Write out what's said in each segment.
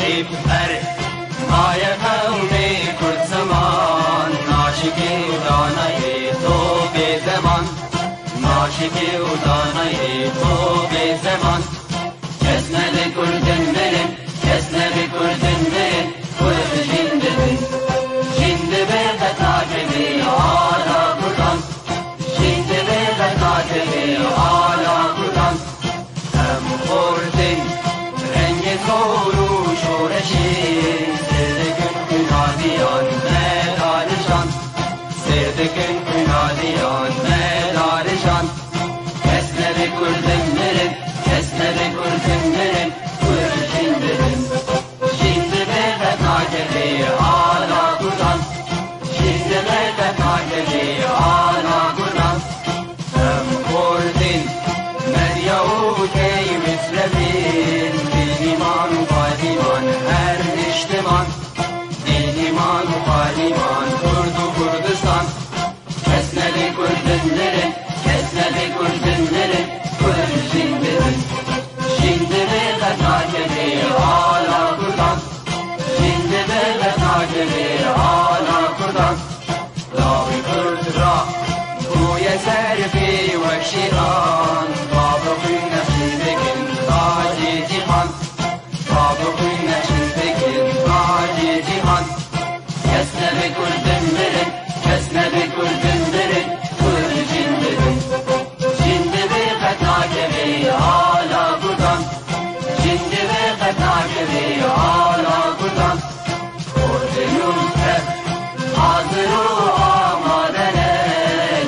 طيب هر مای قوم کرد زمان ناشکی و دانای تو به زمان ناشکی و دانای تو به زمان کس نده کردن برن کس نده کردن برن کرد جنده بن جنده به قطعه آلا کردن جنده به قطعه آلا کردن هم خوردن رنگ کورو شورشی سردکن کنادیان مدارشان سردکن کنادیان مدارشان کس نده کردن برن کس نده کردن برن کرد جنده بن جنده به قطعه آلا کردن جنده به قطعه آلا کردن هم خوردن مریو کی مثل دیمان و پادیمان هر اجتماع دیمان و پادیمان کرد و کردستان کس نده کردن برن کس نده کردن برن کرد جنده بن جنده به قطعه آلا کردن جنده به قطعه آلا کردن لاوی کرد را گوی سرفی و شیران بابا خوی نشید بکن تاجی جیهان بابا خوی نشید بکن تاجی جیهان کس نده کردن برن کس نده کردن برن کرد جنده بن جنده به قطعه آلا کردن جنده به قطعه آلا کردن کردنون کرد حاضر و آمادنه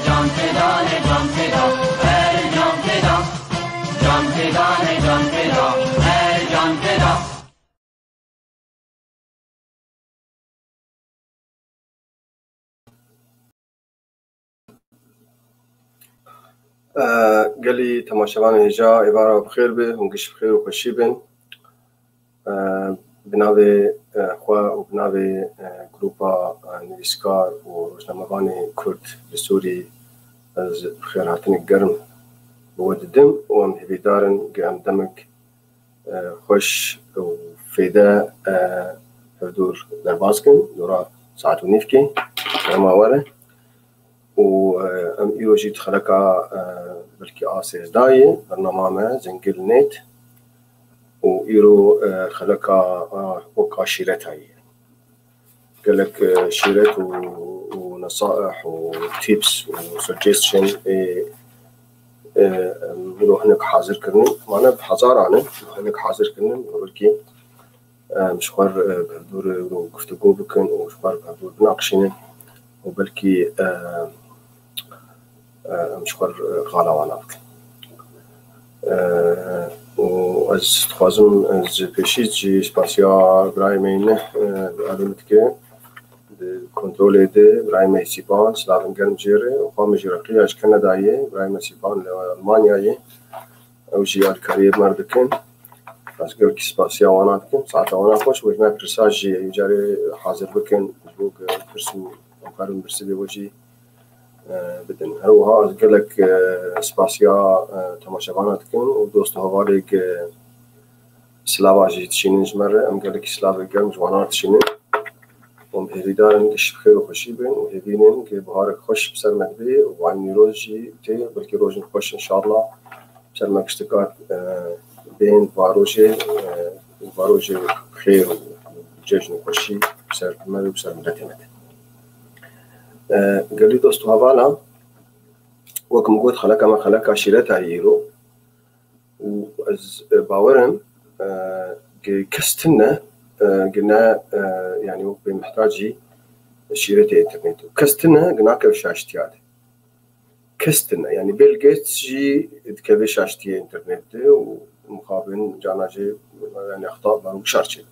جان فدانه جان فدا هر جان فدا جان فدانه جان فدا هر جان فدا قالي تماشاوان هجا عبارة بخير به ونقش بخير وخشي بن بناوي خوا وبناوي جروبا نویسکار و روزنامه‌وان کرد بسوری از بخير هاتني گرم بوددم وام هبيدارن قام دمك خوش وفيدا هدور درباسكن دورا ساعت ونيفكي كما ورا وام يوجي تخلقا بلكي آسيز داي برنامج زنجل نت وإيرو خلقا وكا شيرتاي قالك شيرت ونصائح وتيبس وسجستشن بلو هناك حاضر كرنن معنا بحضار عنه هناك حاضر كرنن بلكي مشوار بهدور گفتگو بكن ومشوار بهدور بناقشين وبلكي مشوار غالاوانا بكن وأز تخوازم از پیشید جی سپاسیا برای مینه علمت که کنترل ده برای مهسیبان سلام گرم جیره و قام جرقی اش کندایه برای مهسیبان لألمانیایه او جی آلکاریه مردکن از گل کی سپاسیا وانا بکن ساعت وانا خوش و جمع پرساج جی یجاری حاضر بکن بوق پرسو مقارن برسلی وجی بدن هروها از گلک سپاسیا تماشاوانات کن و دوست هوالی که سلاوا جی تشینن جمره ام گلک سلاوا گرم جوانات تشینن وم هریدارن کش بخیر و خوشی بین و هبینن که بهار خوش بسر مدبی و عینی روز جی تی بلکه روزن خوش انشالله بسر مکشتکات بین واروجه خیر و جشن خوشی بسر مدبی بسر مدتمت قال لي دوستو هوالا وكم قلت خلقا ما خلقا شيرتها يرو وأز باورن كستنا قلنا يعني وقت محتاجي شيرتها انترنت كستنا قلنا كيف شاشتي هذا كستنا يعني بيل جيتس جي كيف شاشتي انترنت ومقابل جانا جي يعني اخطاء مرو شارتي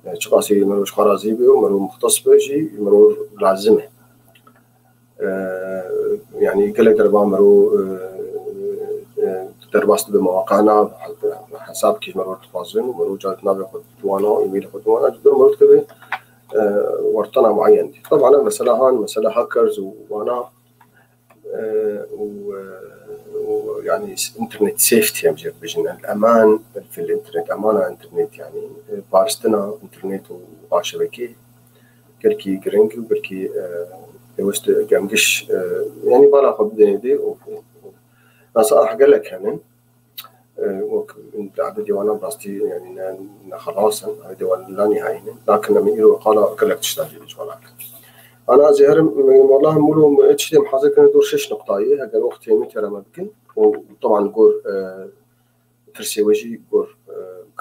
يعني شخاصي مروش خرازي بي ومرو مختص بيجي مرو لازمه يعني قلت دربا مرو درباست بمواقعنا حساب كيف مرو تفاصيل ومرو جاتنا بياخد دوانا ايميل ياخد دوانا جدا مرو كذا ورطنا معين طبعا مسألة هان مسألة هاكرز وانا يعني انترنت سيفتي هم جير بجن الأمان في الانترنت أمانة انترنت يعني بارستنا انترنت وشبكة كلكي جرينج وكلكي وست جامجش يعني بالا قبضني دي نصائح قال لك هنن عدد ديوانا براستي يعني خلاص هذا ديوان لا نهائي لكن لما يقولوا قال لك تشتغل ولكن أنا زهر والله مولو اتشتي محاضر كنا دور 6 نقطاية هذا الوقت يمي ترى ما بكن وطبعا قور ترسي وجي قور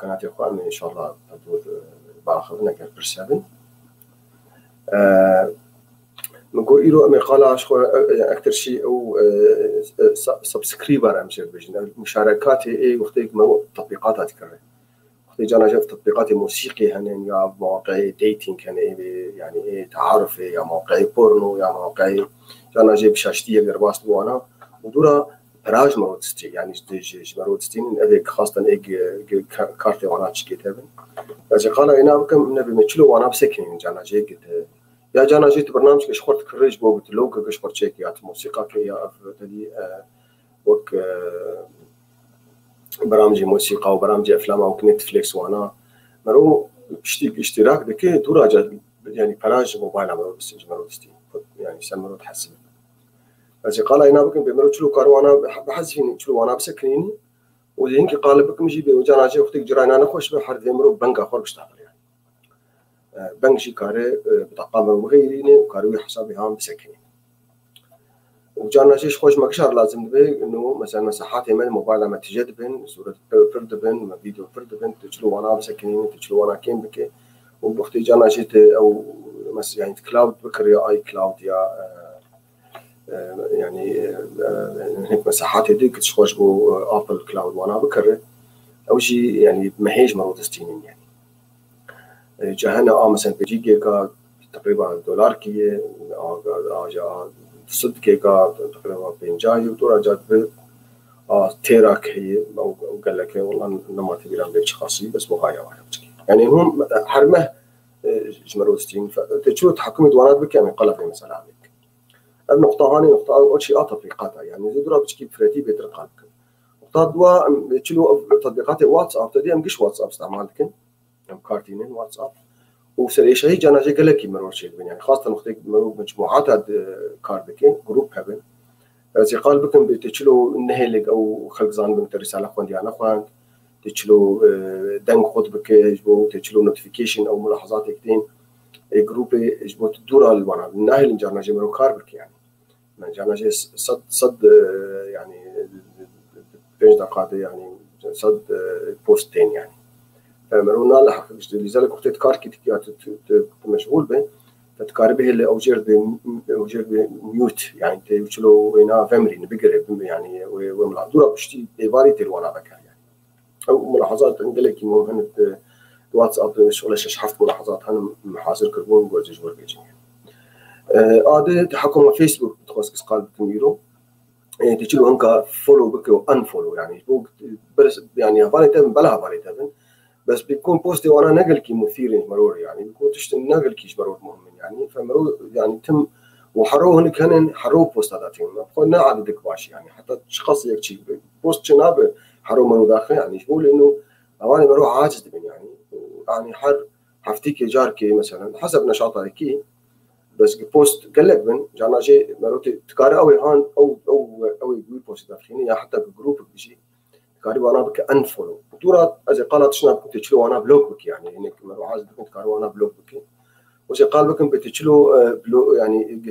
كانت يقوان إن شاء الله دور باخذنا كان برسابن نقول إيرو أمي قال أكثر شيء أو سبسكريبر أمشي بجنا مشاركات إيه وقتك ما تطبيقات هتكرر وقت جانا شاف تطبيقات موسيقي هنن يا مواقع ديتينج هن إيه يعني إيه تعارف يا مواقع بورنو يا مواقع جانا جيب شاشتية قرباست وانا ودورا براج مرودستي يعني جديج مرودستين أذيك خاصة إيه كارتي وانا تشكي تابن بس قال هنا بكم نبي متشلو وانا بسكين جانا جيك يا جانا جيت برنامج كشخورت كريج بوقت لوكا كشخورت شيكيات موسيقى كي أفضلي وك برامج موسيقى وبرامج أفلام أو نتفليكس وأنا مرو اشتراك دكي دورا جات يعني براج موبايل مرو بس مرو دستي يعني سمرو تحسب بس قال هنا بكم بمرو تشلو كاروانا بحذفين تشلو وانا بسكنيني وذينك قال بكم يجي بوجانا جي وقتك جرانا نخش بحرد مرو بنكا خور بشتغل بنكشي كاره بطاقة مغيرينه وكاروي حسابي هم بسكنين وجانا شيء خوش مكشر لازم به إنه مثلا مساحات من الموبايل لما تجد بين صورة فرد بين فيديو فرد بين تشلو وانا بسكنين تشلو وانا كين بكي وبختي جانا شيء أو مثلا يعني كلاود بكر يا اي كلاود يا يعني هيك مساحات هذيك تشخوش بو ابل كلاود وانا بكر أو شيء يعني مهيج مرودستين يعني جهنا مثلا بيجي جيجا تقريبا $1 كي جا 6 جيجا تقريبا 50 ودورا جات ب تيرا كي او قال لك والله لما تبي لهم بيتش خاصي بس مغاية واحد يعني هم حرمه جمروستين فتشوف تحكم دوانات بك يعني قلب مثلا عليك النقطة هاني نقطة أول شيء تطبيقاتها يعني زي دورا بتجيب فريتي بيترقالك نقطة دوا تشلو تطبيقات واتساب تدي أم قش واتساب استعمالك كارتينين واتساب وسري شيء جانا جي قالك مرور شيء يعني خاصة نختك مرور مجموعات هاد كاردكين جروب هبن زي قال بكم بتشلو النهلك أو خلق زان بنت رسالة خوان ديانا خوان تشلو دنق خد بك يجبو تشلو نوتيفيكيشن أو ملاحظات كتين جروب يجبو تدور على الوانا النهل جانا جي مرور كاربك يعني من جانا جي صد يعني بيج دقات يعني صد بوستين يعني مرونا لحق لذلك وقت كار كتيات مشغول به فتكار به اللي أوجر بميوت يعني تيوشلو هنا فمري نبقر يعني وملا دورا بشتي بيباري تلوانا بكا يعني أو ملاحظات عندك مهم هن واتساب شغله شحفت ملاحظات هن محاصر كربون جوز جور بيجين عادة تحكم فيسبوك تخصص قال بتميرو يعني تشلو هنكا فولو بك وان فولو يعني بس يعني هبالي تبن بلا هبالي تبن بس بيكون بوستي وانا نقل كي مثير مرور يعني بيكون تشتم نقل كيش مرور مهم يعني فمرور يعني تم وحرو هنك هن حرو بوستاتين قلنا عددك باش يعني حتى شخص يكشي بوست شناب حرو مرور داخل يعني يقول انه اواني مرور عاجز بن يعني حر حفتيك جاركي مثلا حسب نشاطه كي بس بوست قال لك بن جانا جي مرور تقاري او هان او يقول بوست داخلين يا حتى بالجروب بيجي كاري وانا بك انفولو دورا از قالت شنو كنت تشلو وانا بلوك بك يعني هناك مرو عايز كنت كاري وانا بلوك بك وش قال بكم بتشلو بلو يعني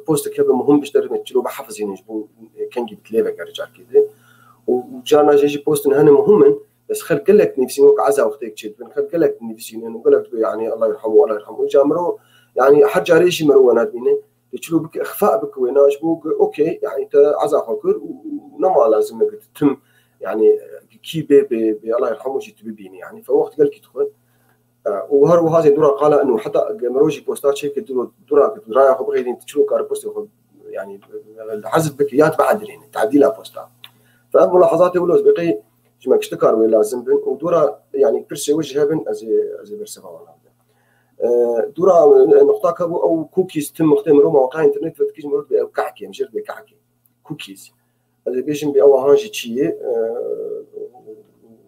بوست كده مهم بيشتري تشلو بحفظ يعني جبو كان جبت لي بقى رجال كده وجانا جي بوست ان هنا مهم بس خل قال لك نفسي وقع عزا وقتك تشد خل قال لك نفسي انه قال لك يعني الله يرحمه الله يرحمه جامرو يعني حج عليه شي مرو انا بينه تشلو بك اخفاء بك ويناش بوك اوكي يعني انت عزا فكر ونما لازم انك تتم يعني كي بي الله يرحمه جيت بيني يعني فوقت قال كي تدخل وهر وهذه دورا قال انه حتى مروجي بوستات شيء دورا رايح بغيرين تشلو كار بوست يعني الحزب بكيات بعد لين تعديلها بوستات فملاحظاتي ولا بقي جمع اشتكار ولا لازم ودورا يعني كرسي وجهها بن ازي برسفه والله دورا نقطه كابو او كوكيز تم مختمروا مواقع انترنت فتكيج مرات بكحكي مش بكحكي كوكيز هذا بيجن بأوهانجي تشيه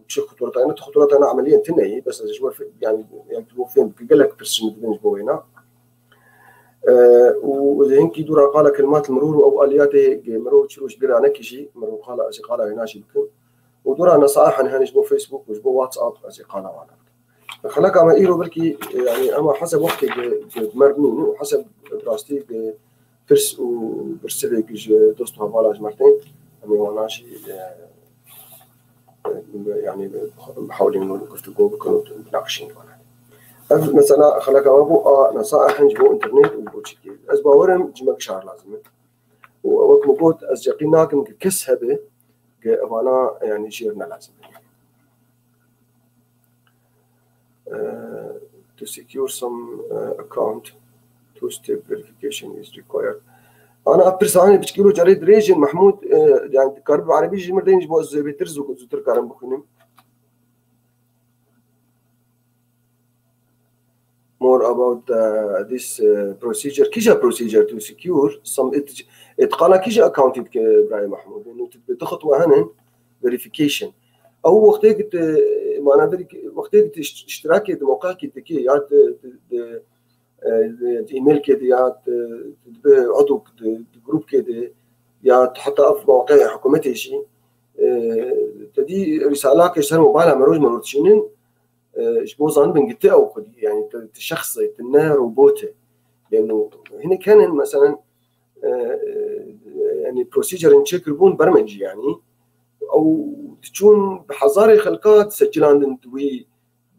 وتشي خطورات أنا عمليا تنهي بس يعني يكتبوا فين بقلك برسم بدنج بوينا وإذا هنكي دورا قال كلمات المرور أو آلياته مرور تشروش بيرا نكشي مرور قال أزي قال هناشي بكم ودورا نصائح هنش بو فيسبوك وجبو واتساب أزي قال وانا خلاك أما إيرو بلكي يعني أما حسب وقتي مرنين وحسب دراستي برس وبرسلك دوستو هفالاج مرتين أمي واناشي يعني محاولين إنه نقفتقوا بكونوا ناقشين وانا مثلا خلاك أما بو نصائح هنج بو إنترنت وبو تشكيل أزباورم جمك شهر لازم ووقت مقود أزجاقيناكم كسهبه وانا يعني شيرنا لازم to secure some account two-step verification is required. أنا أبرساني بتشكيلو جريد ريجن محمود يعني كارب عربي جمر دينج بوز بيترزو زوتر كارم بخونم. More about this procedure. كيجا procedure to secure some إتقالا كيجا accounted كإبراهيم محمود إنه تخطوة هنا verification. أو وقتك معنا ذلك وقتك اشتراك موقع كده يا إيميل كده يا عضو جروب كده يا تحط في مواقع حكومتي شيء تدي رسالة كشر موبايل مروج مرتشينين إشبوزان بنجتة أو يعني الشخص تناه روبوته لأنه هنا كان مثلا يعني بروسيجر نشكلون برمجي يعني أو تكون بحذاري خلقات سجل عند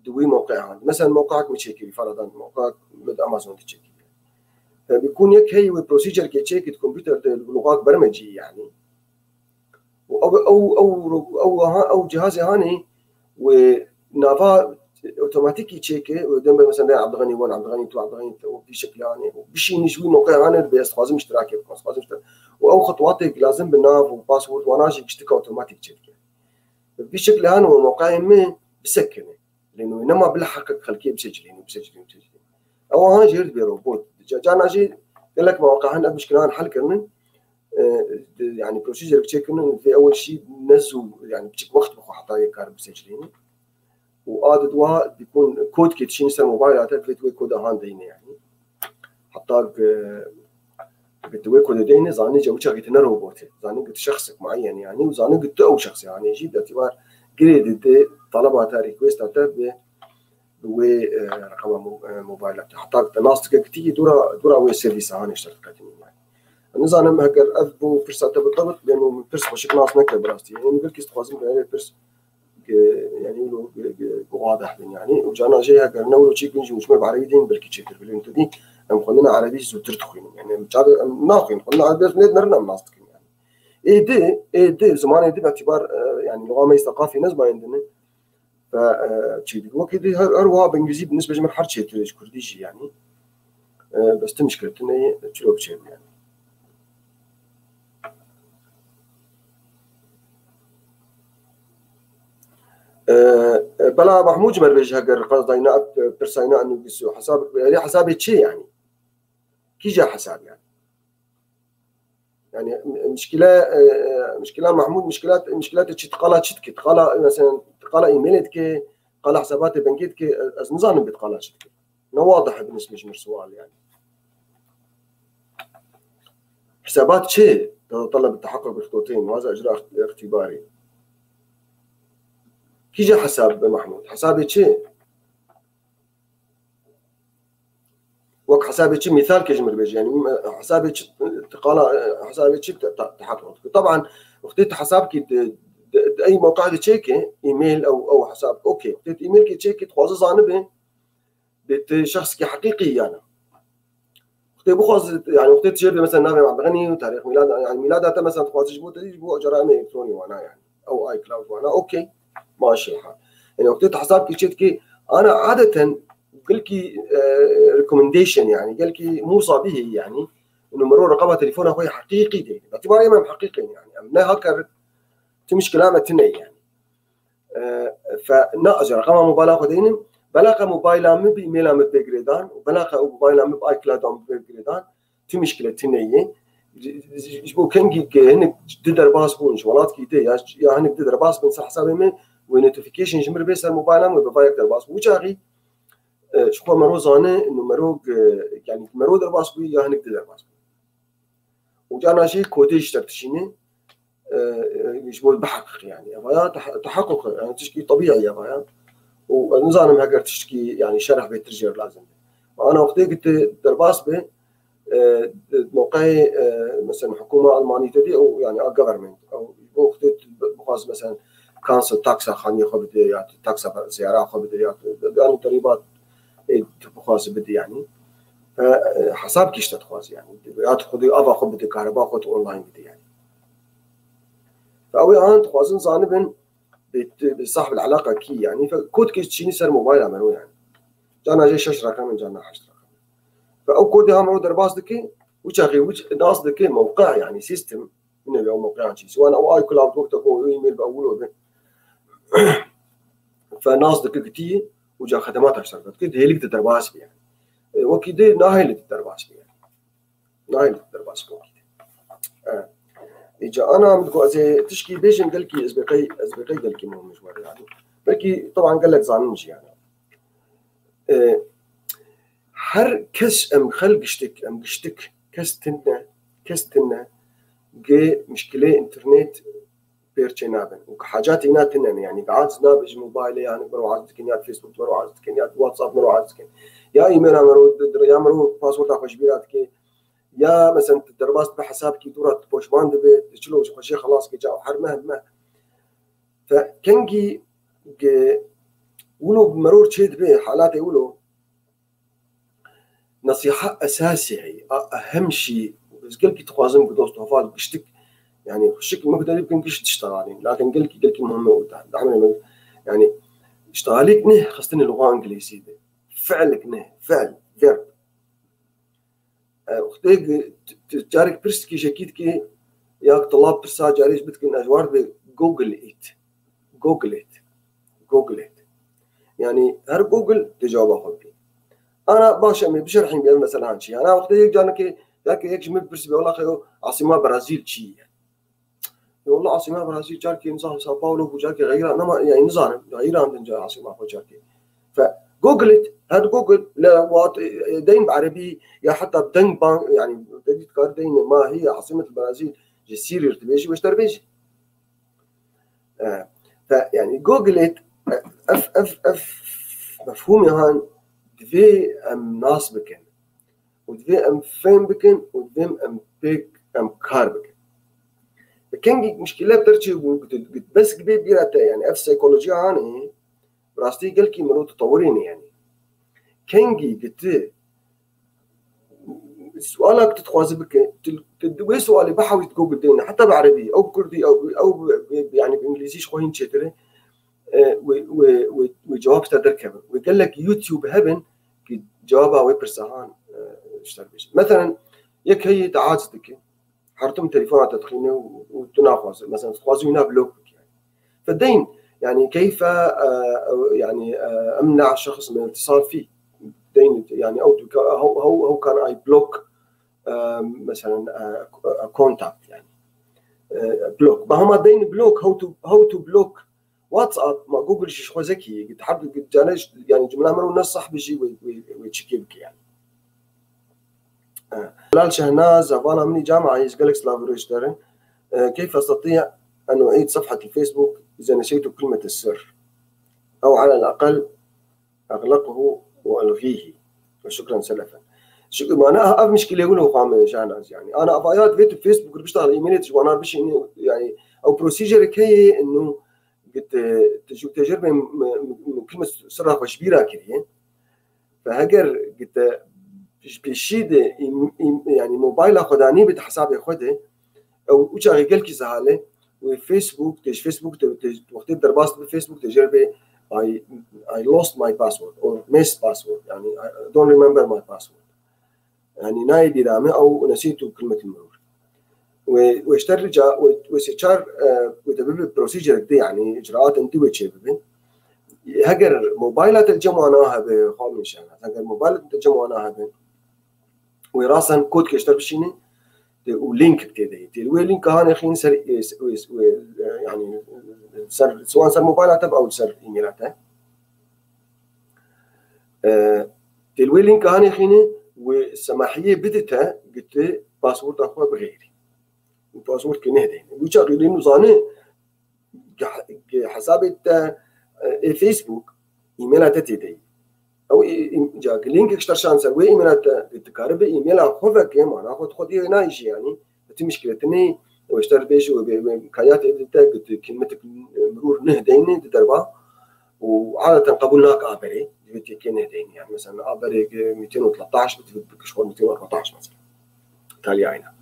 دوي موقع مثلا موقعك متشكل فرضا موقعك مد أمازون تشكل بيكون يك هي بروسيجر كيتشيك الكمبيوتر بلغات برمجي يعني أو جهازي هاني ونافا اوتوماتيكي تشيكي ودم مثلا عبد الغني 1 عبد الغني 2 عبد الغني بشكل يعني بشي نجوي موقع هاني بس لازم اشتراكي لازم او خطواتك لازم بالناف وباسورد وناشي اشتكى اوتوماتيك تشيك بشكل هان موقعي ما بسكنه لانه انما بالحقيقه خلكيه بسجلين او ها جيرد بروبوت جانا جي قال لك مواقعنا مشكله حل كرنا يعني بروسيجر تشيك انه في اول شيء نزوا يعني بتشيك وقت بخو حطايه كار بسجلين وعادت وا بيكون كود كيتشين سر موبايلات فيتوي كود هان دينه يعني حطاك بتوي كود دينه زاني جوجا قتنا روبوت زاني قلت شخص معين يعني وزاني قلت او شخص يعني يجي باعتبار جريد طلبات ريكويست تاع رقم موبايلات حطاك ناس كتير دورا وي سيرفيس هان اشتغلت يعني النظام هكر اثبو فرصه بالضبط لانه فرصه بشكل ناس نكتب براستي يعني قلت استخدم عليه فرصه يعني له واضح يعني وجانا جاي هكر نولو شيء نجي مش بعربيين بالكي تشكر بالانت دي ام قلنا عربي زوتر تخوين يعني مش ناقين قلنا عربي نرنا الناس يعني ايه زمان دي باعتبار يعني لغه ما ثقافي ناس ما عندنا ف تشيدي وكده اروها بانجليزي بالنسبه لجمع حرشي تريج كرديجي يعني بس مشكلة انه تشلوك شيء يعني بلا محمود جمر بيجي هجر قصدينا برسينا انه بيسو حسابك يعني حسابي شيء يعني كي جا حساب يعني مشكلة محمود مشكلات تقال شتك تقال مثلا تقال ايميلتك تقال حسابات بنكيتك از نظام بتقال شتك انه واضح بالنسبه لجمر سؤال يعني حسابات شيء تتطلب التحقق بخطوتين وهذا اجراء اختباري كي جا حساب محمود حسابي شيء وقت حسابي شيء مثال كجمر بيجي يعني حسابي تقال حسابي شيء تحقق طبعا وقت حسابك اي موقع تشيكي ايميل او حساب اوكي وقت ايميل كي تشيكي تخوز زانبه بت شخص كي حقيقي يعني وقت بخوز يعني وقت تجيب مثلا نافع عبد الغني وتاريخ ميلاد يعني ميلادها مثلا تخوز تجيبوا جرائم الكتروني وانا يعني او اي كلاود وانا اوكي ماشي الحال يعني وقت حسابك تشيكي انا عاده قلت لك ريكومنديشن يعني قال لك موصى به يعني انه مرور رقم تليفون اخوي حقيقي دي باعتبار امام حقيقي يعني لا هكر تمش كلامه تني يعني فنأجر رقم موبايل اخذين بلاقه موبايل ام بايميل ام بجريدان وبلاقه موبايل ام باي كلاود ام بجريدان في مشكله تني جبو كنجي هنك تقدر باس بون شغلات كيتي يا هنك تقدر باس بون صح حسابي من ونوتيفيكيشن جمر بيس الموبايل مو بفايك تقدر باس وجاغي شكو مرو زانه انه مرو يعني مرو در باس بي يا هنك تقدر باس وجانا شيء كوديش ترتشيني يجبو بحقق يعني ابغى تحقق يعني تشكي طبيعي ابغى ونظام هاجر تشكي يعني شرح بيترجر لازم انا وقتي قلت درباس به موقعي مثلا حكومه المانيه تدي او يعني جفرمنت او وقتي بخاص مثلا كانسل تاكسا خاني خو بدي يعني تاكسا سياره خو بدي يعني تقريبا بخاص بدي يعني حساب كيش تخواز يعني تاخذي ابا خو بدي كهرباء خو اونلاين بدي يعني فاوي انا تخوازن زانبن بصاحب العلاقه كي يعني فكود كيش تشيني سر موبايل عملوا يعني جانا جاي 6 رقم جانا 10 رقم فاو كود هم درباس دكي وشاغي ناس دكي موقع يعني سيستم من اليوم موقع شيء سواء او اي كلاود وقت او ايميل باول فناس دكي كتي وجا خدمات 10 رقم كده هي اللي تدرباس يعني وكده ناهي اللي تدرباس يعني ناهي اللي تدرباس كده إجا أنا بدكو زي تشكي بيجن قالكي أسبقي قالكي مهم مشوار يعني بلكي طبعا قال لك زانمش يعني هر كس أم خلقشتك أم قشتك كستنا جي مشكلة إنترنت بيرتشنابن وحاجات هنا تنن يعني قاعد نابج موبايل يعني برو عاد كنيات فيسبوك برو عاد كنيات واتساب برو عاد كن يا إيميل مرو باسورد أخش بيراتك يا مثلا تدرباس بحسابك دورة بوشمان دبي تشلو شيء خلاص كي جاو حر مهما فكنجي ولو بمرور تشيد به حالات يقولوا نصيحة أساسية أهم شيء بس قلكي تخوازن بدوست وفال بشتك يعني خشك ما بدنا يمكن كيش تشتغلين لكن قلكي مهمة وده دعمنا يعني اشتغاليك نه خاصة اللغة إنجليزية فعلك نه فعل verb وقتك تجارك برسكي شكيت كي ياك طلاب برسا جاريش بتكن أجوار بجوجل إت يعني هر جوجل تجاوب أخذ أنا باشا من بشرحين بيان مثلا عن شيء أنا وقتها جانك هيك جميل برسي والله خيو عاصمة برازيل شيء والله عاصمة برازيل جارك نظام ساو باولو وجارك غير أنا ما يعني نظام غير عندنا جا عاصمة جارك فجوجلت هاد جوجل لا وات دين بعربي يا حتى بدن بان يعني بديت كار دين ما هي عاصمة البرازيل جسير يرتبيجي واشتربيجي فيعني جوجلت اف مفهومي هان دفي ام ناس بكن ودفي ام فين بكن ودفي ام بيك ام كار بكن لكن مشكلة بترجي بس قبي بيراتا يعني اف سيكولوجيا هاني براستي قلكي مرو تطورين يعني كنجي قلت سؤالك تتخوازي بك تدوي سؤالي بحاول تقول دينا حتى بعربي او بكردي او يعني بانجليزي شوين تشتري وجواب تدركب ويقول لك يوتيوب هبن جوابها ويبرسهان اشتربيش مثلا يك هي تعازتك حرتم تليفونات تدخينه وتناقص مثلا تخوازي هنا بلوك يعني فالدين يعني كيف يعني امنع شخص من الاتصال فيه دين يعني او كان اي بلوك مثلا كونتاكت يعني بلوك ما هم دين بلوك هاو تو بلوك واتساب ما جوجل شيء ذكي قد حد قد جانش يعني جمله مرو الناس صح بيجي ويتشكي بك يعني جلال شهناز أبانا مني جامعة يسألك سلافوريشترن كيف أستطيع أن أعيد صفحة الفيسبوك إذا نسيت كلمة السر أو على الأقل أغلقه وألغيه وشكرا سلفا ما أنا مشكلة يقولوا قام شهناز يعني أنا أبايات فيت الفيسبوك اللي بشتغل إيميلات وأنا بش يعني أو بروسيجر كي إنه قد تجربة من كلمة سرها وشبيرة كذي فهجر قد بشيد يعني موبايل خداني بتحساب خده او وشاغي قالكي زهاله وفيسبوك فيسبوك وقت درباست بالفيسبوك تجربه I lost my password or missed password يعني I don't remember my password يعني نايدي دامه او نسيت كلمه المرور واشترجع وسيتشار وتبب بروسيجر دي يعني اجراءات انت وتشبب هجر موبايلات الجمعناها بخامش هجر موبايلات الجمعناها ويراسن كود كيشتر بشيني ولينك كده تلوي لينك هاني خين سر يعني سر سواء سر موبايلات او سر ايميلات تلوي لينك هاني خين والسماحيه بدتها قلت باسورد اخوه بغيري الباسورد كنهدين وجا لانه زاني حسابي فيسبوك ايميلات تدي او جاك لينك اشتر شانسر وي ايميلات تكارب ايميل اخوه كيما انا اخذ خدي نايش يعني بتي مشكله تني واشتر بيش وكايات قلت كلمتك مرور نهدين تدربا وعاده قبولناك ابري بتي كين هدين يعني مثلا ابري 213 بتفك شغل 214 مثلا تالي عينها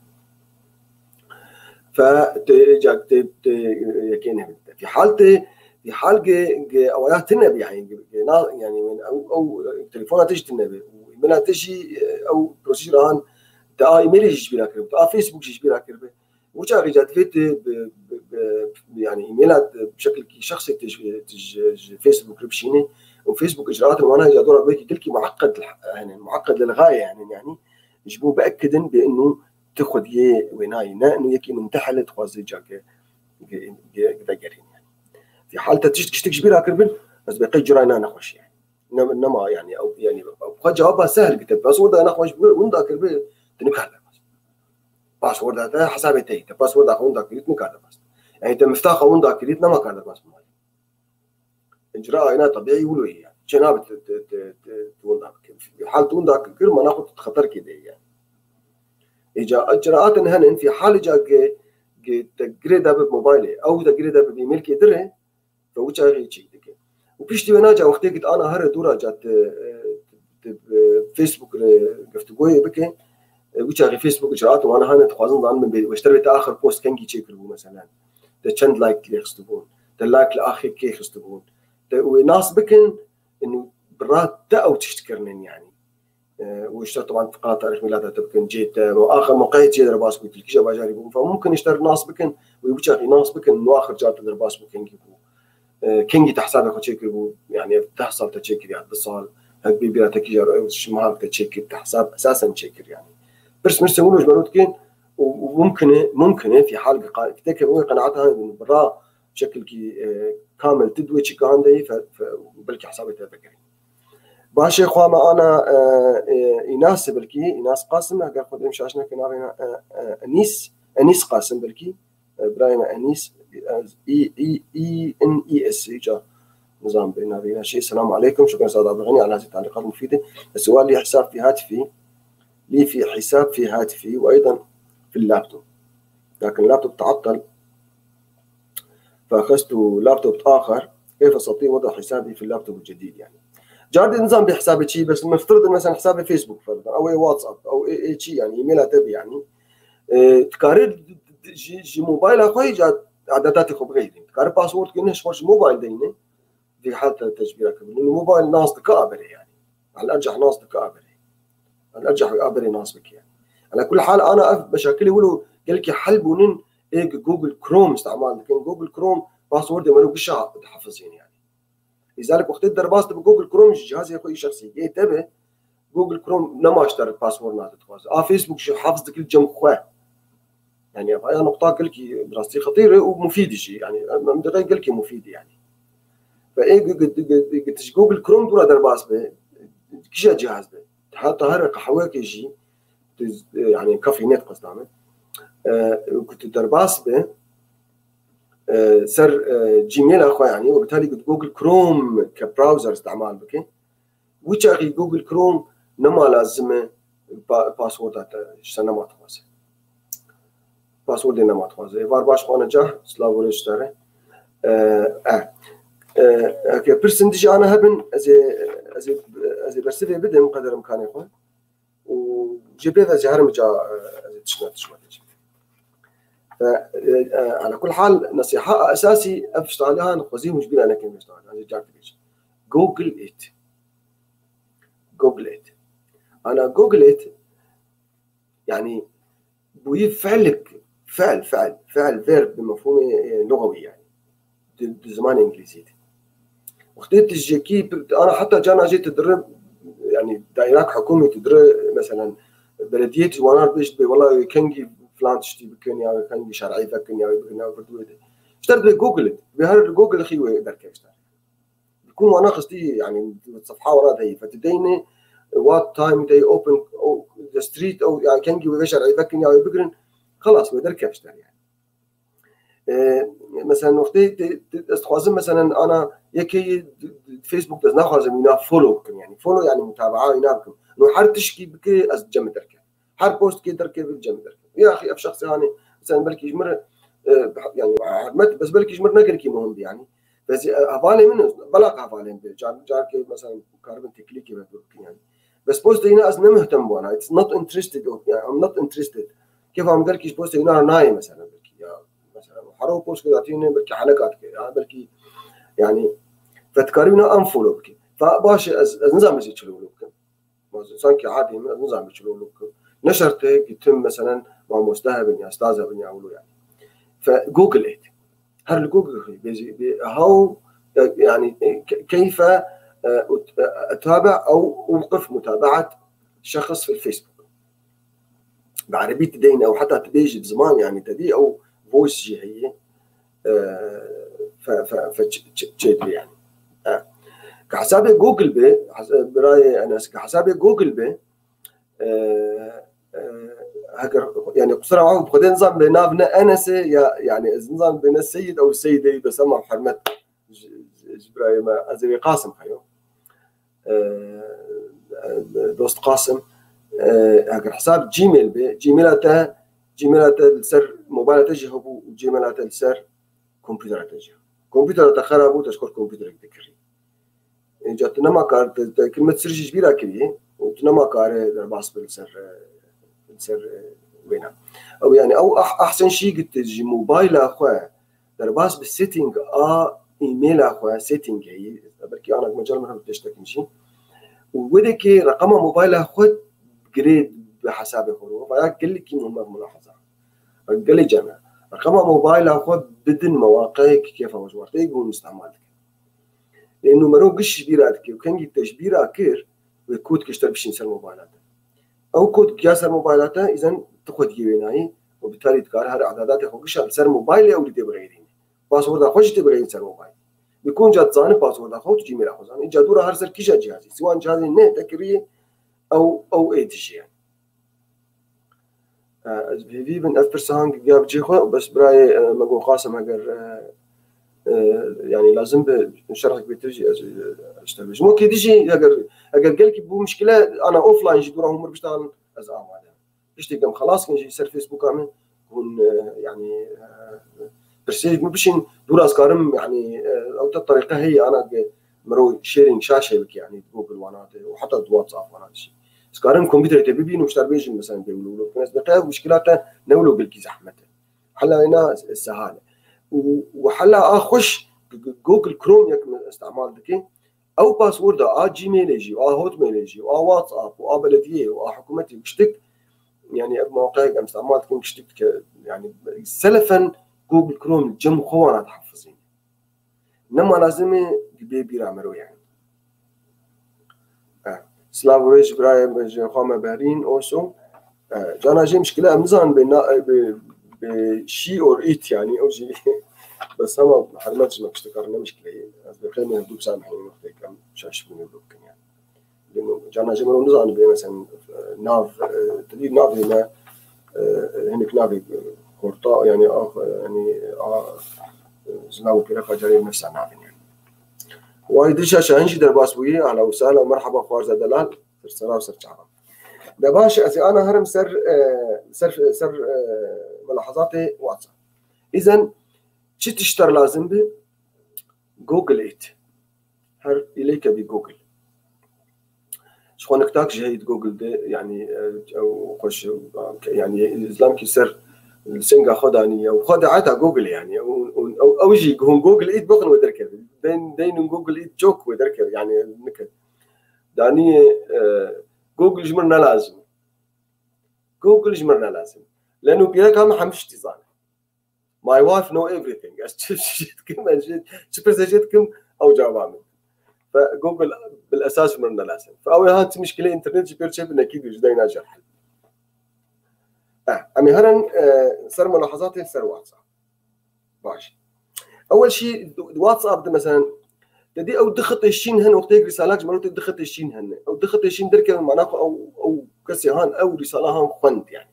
فجاك يكين في حال اوقات النبي يعني من او تليفونات تجي النبي ومنها تجي او بروسيجر تا ايميل يجي بلا كرب تا فيسبوك يجي بلا كرب وجا رجعت فيت يعني ايميلات بشكل شخصي تج فيسبوك ربشيني وفيسبوك اجراءات وانا جا دور بيك كلكي معقد يعني معقد للغايه يعني يجبو باكدن بانه تاخذ ويناي انه يكي منتحله خوازي جاك دقرين في حال تشتكي بلا كربن بس بقي جرانا نخوش يعني انما يعني او يعني بقى جوابها سهل قلت باسورد انا خوش وندا كربن تنكهل باسورد هذا حسابي تي باسورد اخو وندا كريت نكهل بس يعني انت مفتاح وندا كريت ما كان بس اجراء هنا طبيعي ولو يعني جناب وندا في حال وندا كربن ما ناخذ خطر كده يعني اجراءات هن في حال جاك تجريدها بموبايلي او تجريدها بايميل كده فوجا غيتشي دك وبيشتي وانا جا وقت قلت انا هر دورا جات فيسبوك قفت قوي بك وجا غي فيسبوك اجراءات وانا هنا تخوازن ضان من بي واشتريت اخر بوست كان تشيكرو مثلا تشند لايك لي خستبون اللايك الاخر كي خستبون وناس بكن انه برات او تشتكرنن يعني واشتري طبعا فقرات تاريخ ميلادها تبكن جيت واخر موقع جي درباس قلت لك جا باجاري فممكن يشتري ناس بكن ويوجا غي ناس بكن انه اخر جات درباس بكن كينجي تحسابك تشيكر يعني تحصل تشيكر يعني بالصال هك بيبيع تكيجر شمال تشيكر تحساب اساسا تشيكر يعني بس مش سوولوش بنوتكين وممكن في حال تكبر قناعتها انه برا بشكل كامل تدوي شي كان دي فبلكي حسابي تذكري باشا اخوة ما انا ايناس بلكي ايناس قاسم قال خذ امشي عشان كنا انيس قاسم بلكي ابراهيم انيس ENES جا نظام بينا شيء. السلام عليكم، شكرا استاذ عبد الغني على هذه التعليقات المفيده. السؤال لي حساب في هاتفي، حساب في هاتفي وايضا في اللابتوب، لكن اللابتوب تعطل فاخذت لابتوب اخر، كيف استطيع وضع حسابي في اللابتوب الجديد؟ يعني جارد نظام بحسابي شيء، بس مفترض مثلا حسابي فيسبوك فرضا او واتساب او اي شيء يعني ايميل تبي يعني تكارد جي موبايل اخوي جات عداداتي خو بغيري تكارد باسورد كنا شورش موبايل ديني في حالة تجبيرك لأنه الموبايل ناس تكابري يعني على الأرجح ناس تكابري، على الأرجح يقابري ناس بك يعني. على كل حال أنا بشكلي ولو قال لك حلبونين إيه جوجل كروم استعمال، لكن جوجل كروم باسورد ما له بشع تحفظين يعني. لذلك وقت الدرباس بجوجل كروم جهازي أخوي شخصي جيت تبه جوجل كروم نما اشترك باسورد نات تخواز فيسبوك شو حافظ كل جم خواه يعني. هاي نقطة قال لك دراستي خطيرة ومفيدة شيء يعني، من دقيقة قال لك مفيدة يعني. فايه قلت جوجل كروم دورا درباس به كيش جهاز به حتى هرق حواك يجي يعني كافي نت قصدامه كنت درباس به سر جيميل اخوي يعني، وبالتالي قلت جوجل كروم كبراوزر استعمال بك وجاغي جوجل كروم نما لازمه باسورد سنه ما تخواسه باسورد نما تخواسه وار باش انا جاه سلاو ريجستر كبرسنتج انا هبن از برسيفي بدم قدر امكاني اخوان وجيبي ذا زهر مجا تشنات شويه. على كل حال نصيحه اساسي افشتغلها نخوزي مش بلا انا كيف اشتغل انا جاك بيج جوجل ات انا جوجل ات يعني بوي فعلك فعل فيرب بمفهوم لغوي يعني زمان انجليزي وقت تجيكي انا حتى جانا جيت تدرب يعني دائرات حكومي تدرب مثلا بلديه وانا بيش والله كنجي فلان تشتي بكن يا كان شرعي فكن يا بكن يا فردويده اشترت بجوجل بهر جوجل خيوه درك اشتري بيكون وانا قصدي يعني الصفحه ورا هي فتديني وات تايم دي اوبن او ذا ستريت او يعني كان جي شرعي فكن يا بكن خلاص بدرك اشتري يعني مثلا وقتی استخوازم مثلا انا یکی فیسبوک دز نخوازم اینا فولو بکن يعني فولو يعني متابعه اینا بکن انه هر تشكي بك از جمع دركه هر بوست كي دركه بالجمع دركه يا اخي اف شخص يعني مثلا بلكي يجمر يعني بس بلكي يجمر نقل كي مهم يعني بس هفالي منه بلاق هفالي جار كي مثلا كاربن تكليكي يعني بس بوست هنا از مهتم بوانا اتس نوت انترستد يعني ام نوت انترستد كيف عم قالك بوست هنا ناي مثلا مثلا حرو بوست كده عطيني بلكي حلقات كده بلكي يعني فتكارينا انفولو بكي فباش از نظام يشيلوا لكم سانكي عادي نظام يشيلوا لكم نشرته يتم مثلا مع مستهب يا استاذ بن يعملوا يعني فجوجل ات هل جوجل هاو يعني كيف اتابع او اوقف متابعه شخص في الفيسبوك بعربيه تدين او حتى تديج بزمان يعني تدي او فويس جي هي يعني كحسابي جوجل بي برايي انا كحسابي جوجل بي هكر يعني بسرعه بخدي نظام بينابنا انس يعني نظام بين السيد او السيده بسمع حرمه برايي ما ازري قاسم خيو دوست قاسم هكر حساب جيميل بي جيميلاته السر موبايل تجهبو جيميلات السر كمبيوتر تجهب كمبيوتر تخربو تشكر كمبيوتر ذكري جاتنا ما كار كلمه سر كبيره كليه وتنا ما كار درباس بالسر وينها او يعني او احسن شيء قلت تجي موبايل اخويا درباس بالسيتنج ايميل اخويا سيتنج هي بركي انا مجال ما بديش تكنشي وودك رقم موبايل اخويا جريد بحساب خروج فقال لي كي مهم ملاحظه قال لي جمع رقم موبايل اخويا بدن مواقعك كيف وجوارتك يقول مستعملك لانه مرو قش بيراتك وكان جيتش بيراكر وكود كشتر بشين سر موبايلاته او كود كياسر موبايلاته اذا تاخذ جيبيناي وبالتالي تقال هذا اعدادات خوش سر موبايل او دي بريدين باسورد خوش تبرين سر موبايل بيكون جات زاني باسورد اخو تجي ميرا خزان جادورا هر سر كيجا جهازي سواء جهازي نت تكري او اي تي يعني از في بن اف برسان جاب جيخو بس براي مقول قاسم اگر يعني لازم بشرحك بتجي اشتغل ممكن تجي اگر قال لك بو مشكله انا اوف لاين جي دوراهم بشتغل از هذا اشتي خلاص كنجي سر فيسبوك عامل هون يعني برسيج مبشين دور اسكارم يعني او الطريقه هي انا مرو شيرينج شاشه بك يعني جوجل واناته وحتى واتساب وانا شيء اسكارم كمبيوتر تبي نشتر بيجي مثلا بيقولوا له ناس دقائق مشكلاته نولو بالكي زحمته حلا هنا السهاله وحلا اخش جوجل كروم يك استعمال ذكي او باسورد جيميل يجي هوت ميل يجي واتساب بلديه وحكومتي بشتك يعني مواقع استعمال كم بشتك يعني سلفا جوجل كروم جم خوانا تحفظين انما لازم بيعملوا يعني سلافوريج براي خامه بهرين اوسو جانا جي مشكله مزان بشي اور ايت يعني او شيء بس هم حرمتش ما اشتكرنا مشكله از بخير دوب سامحين وقت كم شاش من ممكن يعني لانه جانا جي مرو مزان مثلا ناف تدير ناف هنا هناك نافي كورتا يعني يعني زلاو كده فجري نفس نافي يعني وايد شاشه هنجي درباس ويا اهلا وسهلا ومرحبا خوار دلال سر شعبان دباش انا هرم سر ملاحظاتي واتساب اذا شي تشتر لازم به جوجل ات هر اليك بجوجل شلون نكتاك جهيد جوجل ده يعني او خوش يعني الاسلام كي سر السنجا خدانيه وخدعتها جوجل يعني او يجي جوجل ايت بقن ودركر دين جوجل ايت جوك ودركر يعني نكت داني جوجل جمرنا لازم لانه بياك هم حمشتي زان my wife know everything شفتكم او جوابهم فجوجل بالاساس جمرنا لازم فاول هات مشكله انترنت بيرشيب اكيد جدينا جرح أمي هرن سر ملاحظاتي سر واتساب باش. أول شيء واتساب ده مثلا تدي أو دخلت الشين هن وقت رسالات مرات دخلت الشين هن أو دخلت الشين دركة معناه أو كسيهان أو رسالهان خند يعني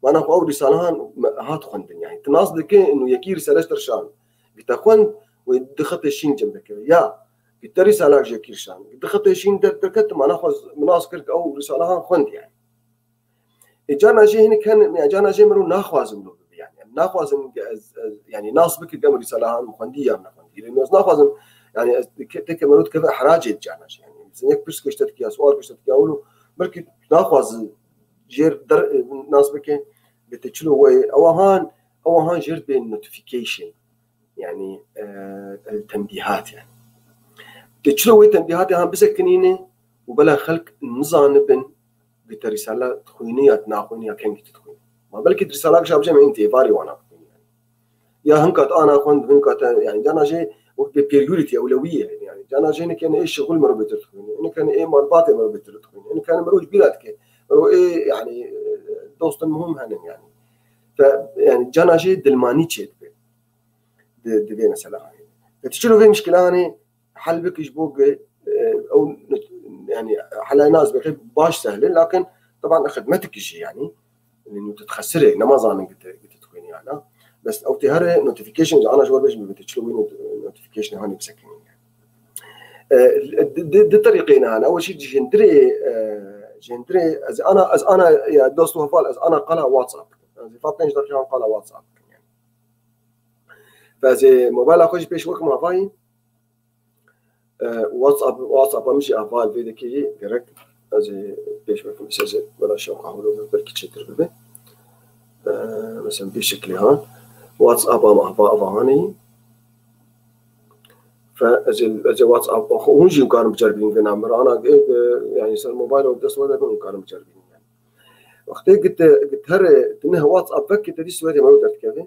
معناه أو رسالهان هات خند يعني تناصد كي إنه يكي رسالة ترشان بتخند ودخلت الشين جنبك يا رسالة جاكير شان دخلت الشين دركت معناه مناسكرك أو رسالهان خند يعني جانا جي هنا كان يعني جانا جي مرو ناخوازم يعني ناخوازم يعني ناس بك قام رسالهان مخندية من خندي لأنه ناخوازم يعني تك مرود كذا حراجة جانا جي يعني زيك بس كشتت كيا سؤال كشتت كيا أولو بركي ناخواز جير در ناس بك بتشلو وي أوهان جير بين نوتيفيكيشن يعني التنبيهات يعني تشلو وي تنبيهات هم بسكنينه وبلا خلق نظام بن رسالة تخوينيات ناخوينيا كان تتخوين ما بالك رسالة شاب جمع انت فاري وانا يعني يا هنكت انا كنت هنكت يعني جانا جي وقت بيريوريتي اولويه يعني جانا جي كان ايش شغل مرو بترتخوين انا كان ايه مال باطل مرو بترتخوين انا كان مروج بلادك مرو ايه يعني دوست المهم هن يعني ف يعني جانا جي دلماني تشيت دي مثلا فتشلو في مشكله اني حل بك يجبوك او يعني حل ناس بخي باش سهل لكن طبعا خدمتك شيء يعني انه تتخسري نمازان قلت تكوني انا بس او تهري نوتيفيكيشنز انا شو باش بتشلوين نوتيفيكيشن هاني بسكنين يعني دي طريقين انا اول شيء جندري از انا يا دوست وفال از انا قلا واتساب فاتنج دقيقه قلا واتساب يعني فزي موبايل اخوش بيش وقت ما فاي واتساب مش افال فيديكي ديريكت از بيش وقت مسج ولا شو قهوه بركي تشتر به مثلا بشكل هان واتساب مع بعضاني فأجي واتساب هونجي وكانوا مجربين في نمبر أنا يعني صار الموبايل ودس ولا كانوا مجربين يعني وقتها قلت هر تنه واتساب فك تدي سويتي ما قدرت كذا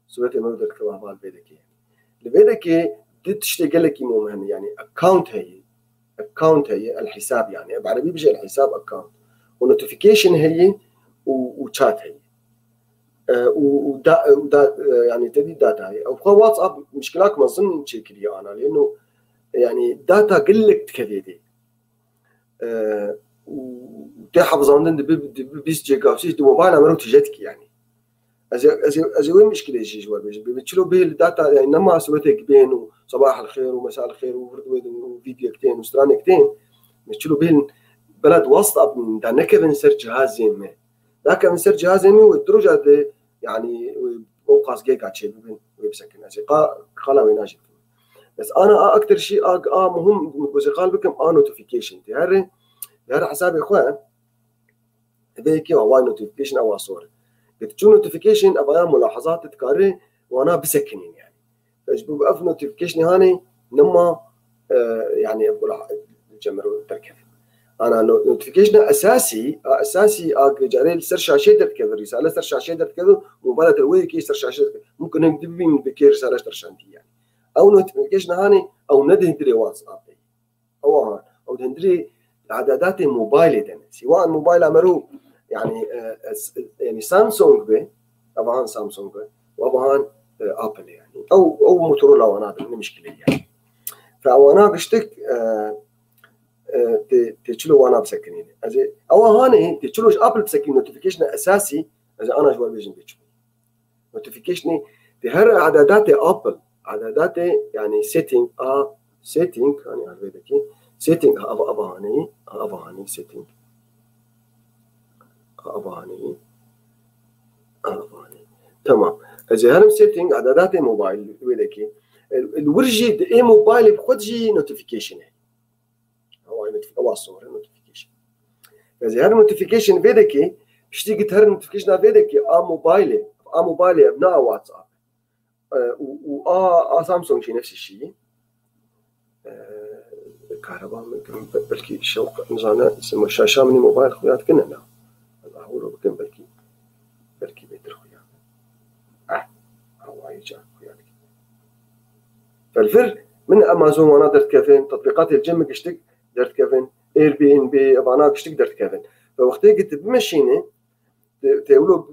سويتي ما قدرت كذا مع البيدك البيدك دي تشتغل لك مهم يعني أكاونت هي الحساب يعني بعربي بيجي الحساب أكاونت ونوتيفيكيشن هي وشات هي ودا يعني تدي داتا هي او واتساب مشكلات ما اظن شكلي انا لانه يعني داتا قلت كذا وتحفظ عندنا بيس جيجا وسيس موبايل عملوا تجتك يعني از وين مشكله شيء جوار بتشلو به الداتا يعني لما سويتك بين صباح الخير ومساء الخير وفيديوكتين وسترانكتين بتشلو به بلد وسط من دا نكبن سر جهاز ما ذاك من سر جهاز ما والدرجه يعني اوقاس جيجا شيء ويبسكن قال ويناجي بس انا اكثر شيء مهم قال بكم نوتيفيكيشن تهري حسابي اخوان هذيك هو نوتيفيكيشن او صور بتشوف نوتيفيكيشن ابغى ملاحظات تكرر وانا بسكنين يعني فجبوا اف نوتيفيكيشن هاني لما يعني اقول الجمر تركب انا نوتيفيكيشن اساسي جاري سر شاشه تركب رساله سر شاشه تركب موبايل الوي كي سر شاشه ممكن نكتب بكير رساله ترشانتي يعني او نوتيفيكيشن هاني او ندهندري واتساب او دهندري اعدادات موبايل سواء موبايل امرو يعني سامسونج به طبعا سامسونج به وطبعا ابل يعني او موتورولا وانا مشكله يعني فانا قشتك تشلو وانا بسكنين ازي او هاني تشلوش ابل بسكين نوتيفيكيشن اساسي اذا انا جوال بيجن بيجو نوتيفيكيشن تهر اعدادات ابل اعدادات يعني سيتنج يعني عرفت كي سيتنج اباني سيتنج اباني تمام اذا هرم سيتنج اعدادات موبايل ويلكي الورجي اي موبايل بخدجي نوتيفيكيشن هو صور نوتيفيكيشن اذا هر نوتيفيكيشن فيدكي بشتي هر نوتيفيكيشن فيدكي موبايل ابناء واتساب سامسونج شيء نفس الشيء كهرباء ممكن بلكي شوق نزانا اسمه شاشه من موبايل خويات كنا لا هو ممكن بلكي بيت خويات هو يجي خويات فالفرق من امازون وانا درت كيفين تطبيقات الجيم قشتك درت كيفين اير بي ان بي ابانا قشتك درت كيفين فوقتها قلت بمشيني تقولوا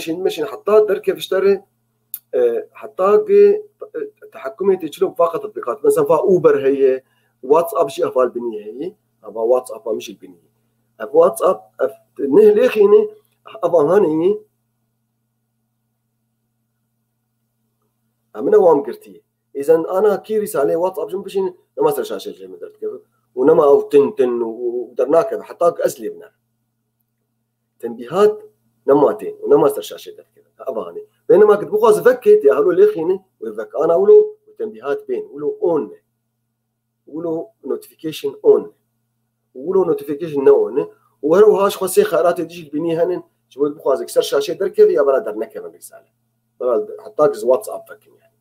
ماشي حطها دركه فشتري حطها تحكمي تشلو فقط تطبيقات مثلا فا اوبر هي واتساب شيء افال بنيه هي ابا واتساب مش البنيه اب واتساب نه ليخيني ابا هاني امنا وام قرتي اذا انا كي رساله واتساب جنب بشين ما صار شاشه جنب درت كيف ونما او تن ودرناك حطاك اسلبنا تنبيهات نماتين ونما صار شاشه درت كيف ابا هاني بينما كنت بخوز فكيت يا هلو ليخيني ويفك انا اقولوا وتنبيهات بين اقولوا اون اقولوا نوتيفيكيشن اون اقولوا نوتيفيكيشن نو وهو هاش خاصي خيارات تجي بني هنن شو بخوز اكسر شاشه دركب يا بلا درنك من رساله حطاك واتساب فك يعني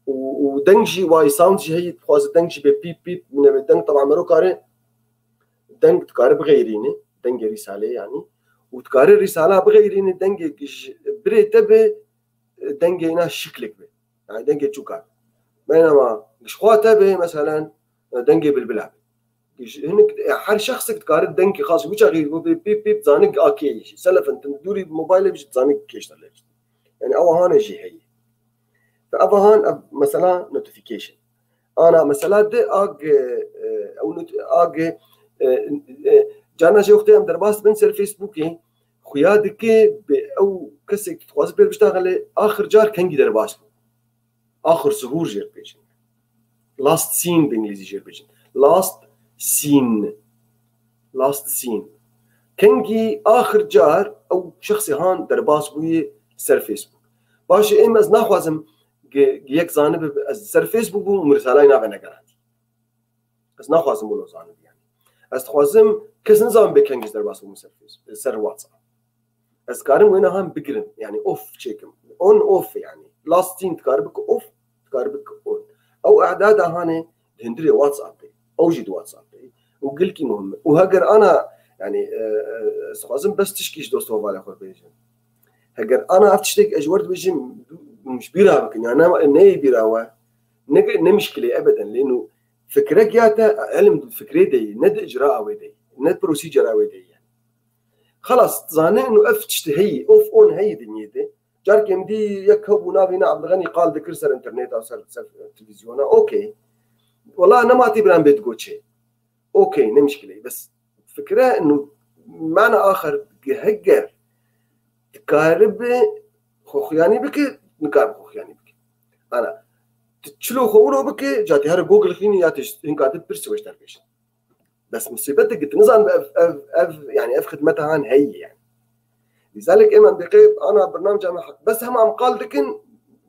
ودنجي واي ساوند هي بخوز دنجي بيب بيب من الدنج طبعا مرو كاري دنج تكار بغيريني دنج رساله يعني وتكار رساله بغيريني دنج بريتبه دنج هنا شكلك به يعني دنج تشوكار بينما شخواته به مثلا دنج بالبلاب هناك هر شخص تكار دنج خاص وشغيل بيب بيب زانك اكي سلف انت دوري موبايل بيجي زانك كيش يعني اوهان جي هي فأبهان مثلا نوتيفيكيشن انا مثلا دي او جانا شي وقتي ام درباس بنسر فيسبوكي خيادك او كسك تخواز بير بشتغل اخر جار كان درباس اخر ظهور جير بيجن لاست سين بالانجليزي جير بيجن لاست سين كنجي اخر جار او شخصي هان درباس بوي سر فيسبوك باش اما از ناخوازم يك زانب سر فيسبوك بو مرسالاي نافع نقراتي از ناخوازم بولو زانب يعني از تخوازم كس نظام بكنجي درباس بو سر واتساب از كارم وين هم بقرن يعني اوف تشيكم اون اوف يعني لاست سين تكاربك اوف تكاربك اون او اعداد هاني هندري واتساب او جد واتساب وقلكي مهم وهجر انا يعني خازم بس تشكيش دوست هو على خور بيجن هجر انا افتشتك اجورت بيجن مش بيرا بكن يعني انا ني بيراوا نمشكله ابدا لانه فكرك ياتا علم الفكره دي ند اجراء ودي ند بروسيجر ودي يعني خلاص زانه انه افتشت هي اوف اون هي دنيتي جارك يمدي يكهب نافينا عبد الغني قال ذكر سر انترنت او سر تلفزيون اوكي والله انا ما تبران بيت جوتشي اوكي نمشكله بس فكره انه معنى اخر هجر تقارب خوخياني بك نقارب خوخياني بك انا تشلو خولو بك جاتي هر جوجل خيني ياتش ان قاعد تبرس وش تربيش بس مصيبتك تنظم يعني اف خدمتها هان هي يعني لذلك ايمن دقيق انا برنامج بس هم عم قال لكن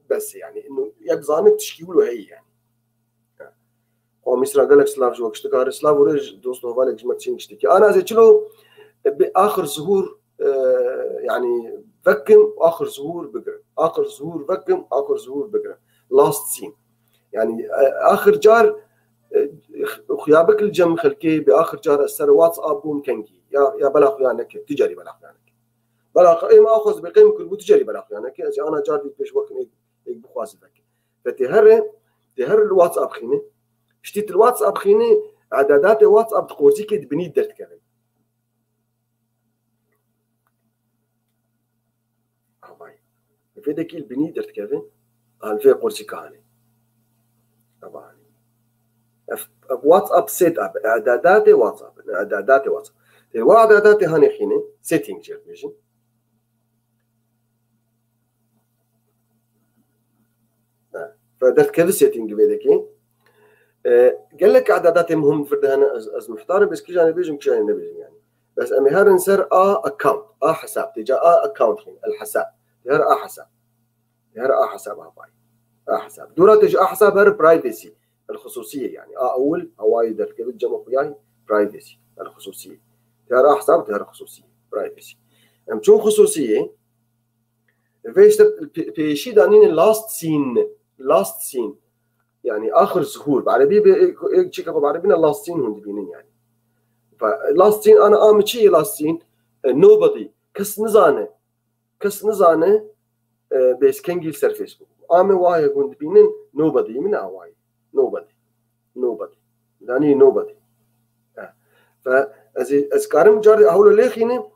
بس يعني انه يبزانك تشكيله هي يعني ومصر قال لك سلاف جو اشتكار سلاف ورج دوست هو لك جمتين اشتكي انا زي تشلو باخر ظهور يعني فكم واخر ظهور بقرا اخر ظهور فكم اخر ظهور بقرا لاست سين يعني اخر جار خيابك الجم خلكي باخر جار السر واتساب ممكنكي يا بلا خيانك تجاري بلا خيانك بلا اي ما اخذ بقيم كل تجاري بلا خيانك انا جار بيش وقت بخواس فك فتهر الواتساب خيني شتيت الواتساب خيني اعدادات واتساب تقورتي كي تبني درت كذا في ذاك البني درت كذا قال في قرصي كهاني طبعا واتساب سيت اب اعدادات واتساب واعدادات هاني خيني سيتنج جير بيجن فدرت كذا سيتنج بيدك قال لك اعدادات مهم فرد هنا از محتار بس كي جاني بيجن كي جاني بيجن يعني بس امي هر نسر اكونت حساب تجا اكونت الحساب هر حساب هر حساب هاي حساب دورة تجا حساب هر برايفسي الخصوصيه يعني اول هواي در كده جمع وياي برايفسي الخصوصيه هر حساب هر خصوصيه برايفسي ام شو خصوصيه فيش في شيء دانين لاست سين يعني اخر ظهور بعربي تشيك اب بعربينا لاست سين هون بينين يعني فلاست سين انا امشي لاست سين نوبادي كس نزانه بس كنجي سر فيسبوك ام واي هون بينين نوبادي من اواي نوبادي داني نوبادي فاز كارم جار هول ليخينه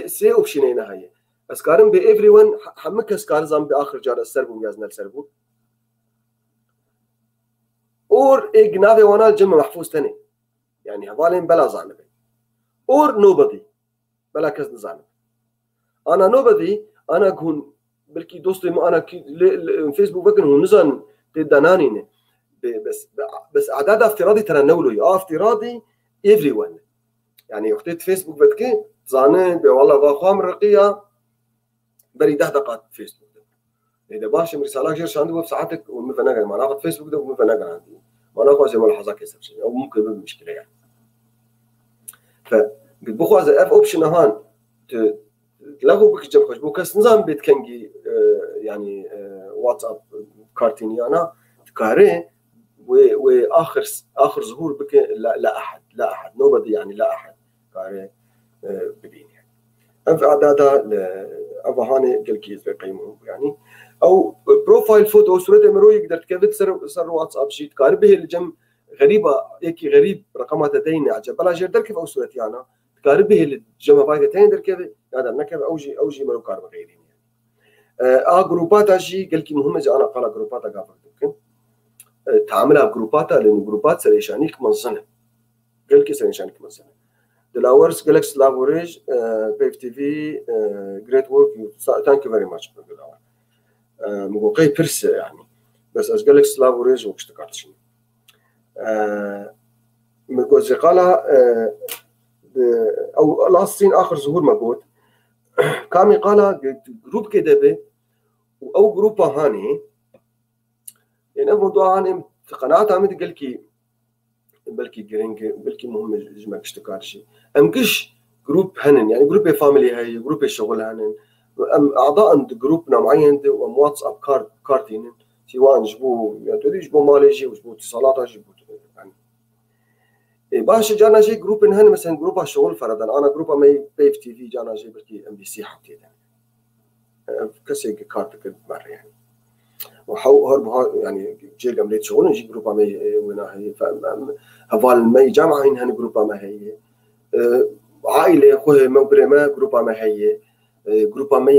سي اوبشنين هاي اسكارم بي ايفري ون حمك اسكار زام باخر جار السربو يازنا السربو اور اجنافي وانا الجمع محفوظ تاني يعني هوالين بلا زعنب اور نوبدي بلا كز زعنب انا نوبدي انا كون بلكي دوستي ما انا فيسبوك بكن هو نزان تداناني بس اعداد افتراضي ترى نولو افتراضي ايفري ون يعني اختي فيسبوك بدكي زانين والله باخوام رقيه بري 10 دقائق فيسبوك اذا باش رساله غير شاندو بساعتك ومفنقه ما ناخذ فيسبوك ده ومفنقه عندي ما ناخذ زي ملاحظات يسبب شيء او ممكن بمشكله يعني فقلت بخو اف اوبشن هان تلاقوا بك جنب بوكس نظام بيت كنجي يعني واتساب كارتيني انا تكاري واخر ظهور بك لا احد نوبدي يعني لا احد كاري بدين يعني في اعدادها ابهاني قلكيز بقيمهم يعني او بروفايل فوتو صوره مرو يقدر تكفت سر واتساب شيت كاري به الجم غريبه هيك غريب رقمات تين عجب بلا جير دركب او صورتي انا كاري به الجمع فايدتين دركب هذا نكب اوجي مرو كار غيرين يعني جروبات شيء قلكي مهمه زي انا قال جروبات قافك ممكن تعاملها بجروبات لان جروبات سريشانيك منظمه قلكي سريشانيك منظمه دلاورس جالكس لافوريج بيف تي في جريت ورك ثانك يو فيري ماتش مقوقي بيرس يعني بس از جالكس لافوريج واشتكرت شيء مقول زي قالها او لاصين اخر ظهور مقود كامي قالها جروب كده به او جروب هاني يعني الموضوع هاني في قناعتها مثل قالكي بلكي جرينج بلكي مهم جمع اشتكار شيء امكش جروب هنن يعني جروب فاميلي هاي جروب الشغل هنن اعضاء عند جروبنا معين ام واتساب كارتين سواء جبوا يعني يجبوا مالي يجبوا اتصالات يجبوا يعني باش جانا شيء جروب هن مثلا جروب الشغل فرضا انا جروب ماي بيف تي في جانا شيء بلكي ام بي سي حطيت يعني كسي كارت كده مره يعني وهرب يعني جيل عمليه شغل نجي جروب ما وينها هي هفال ما جامعه هن جروب ما هي عائله اخوه ما جروب ما هي جروب ما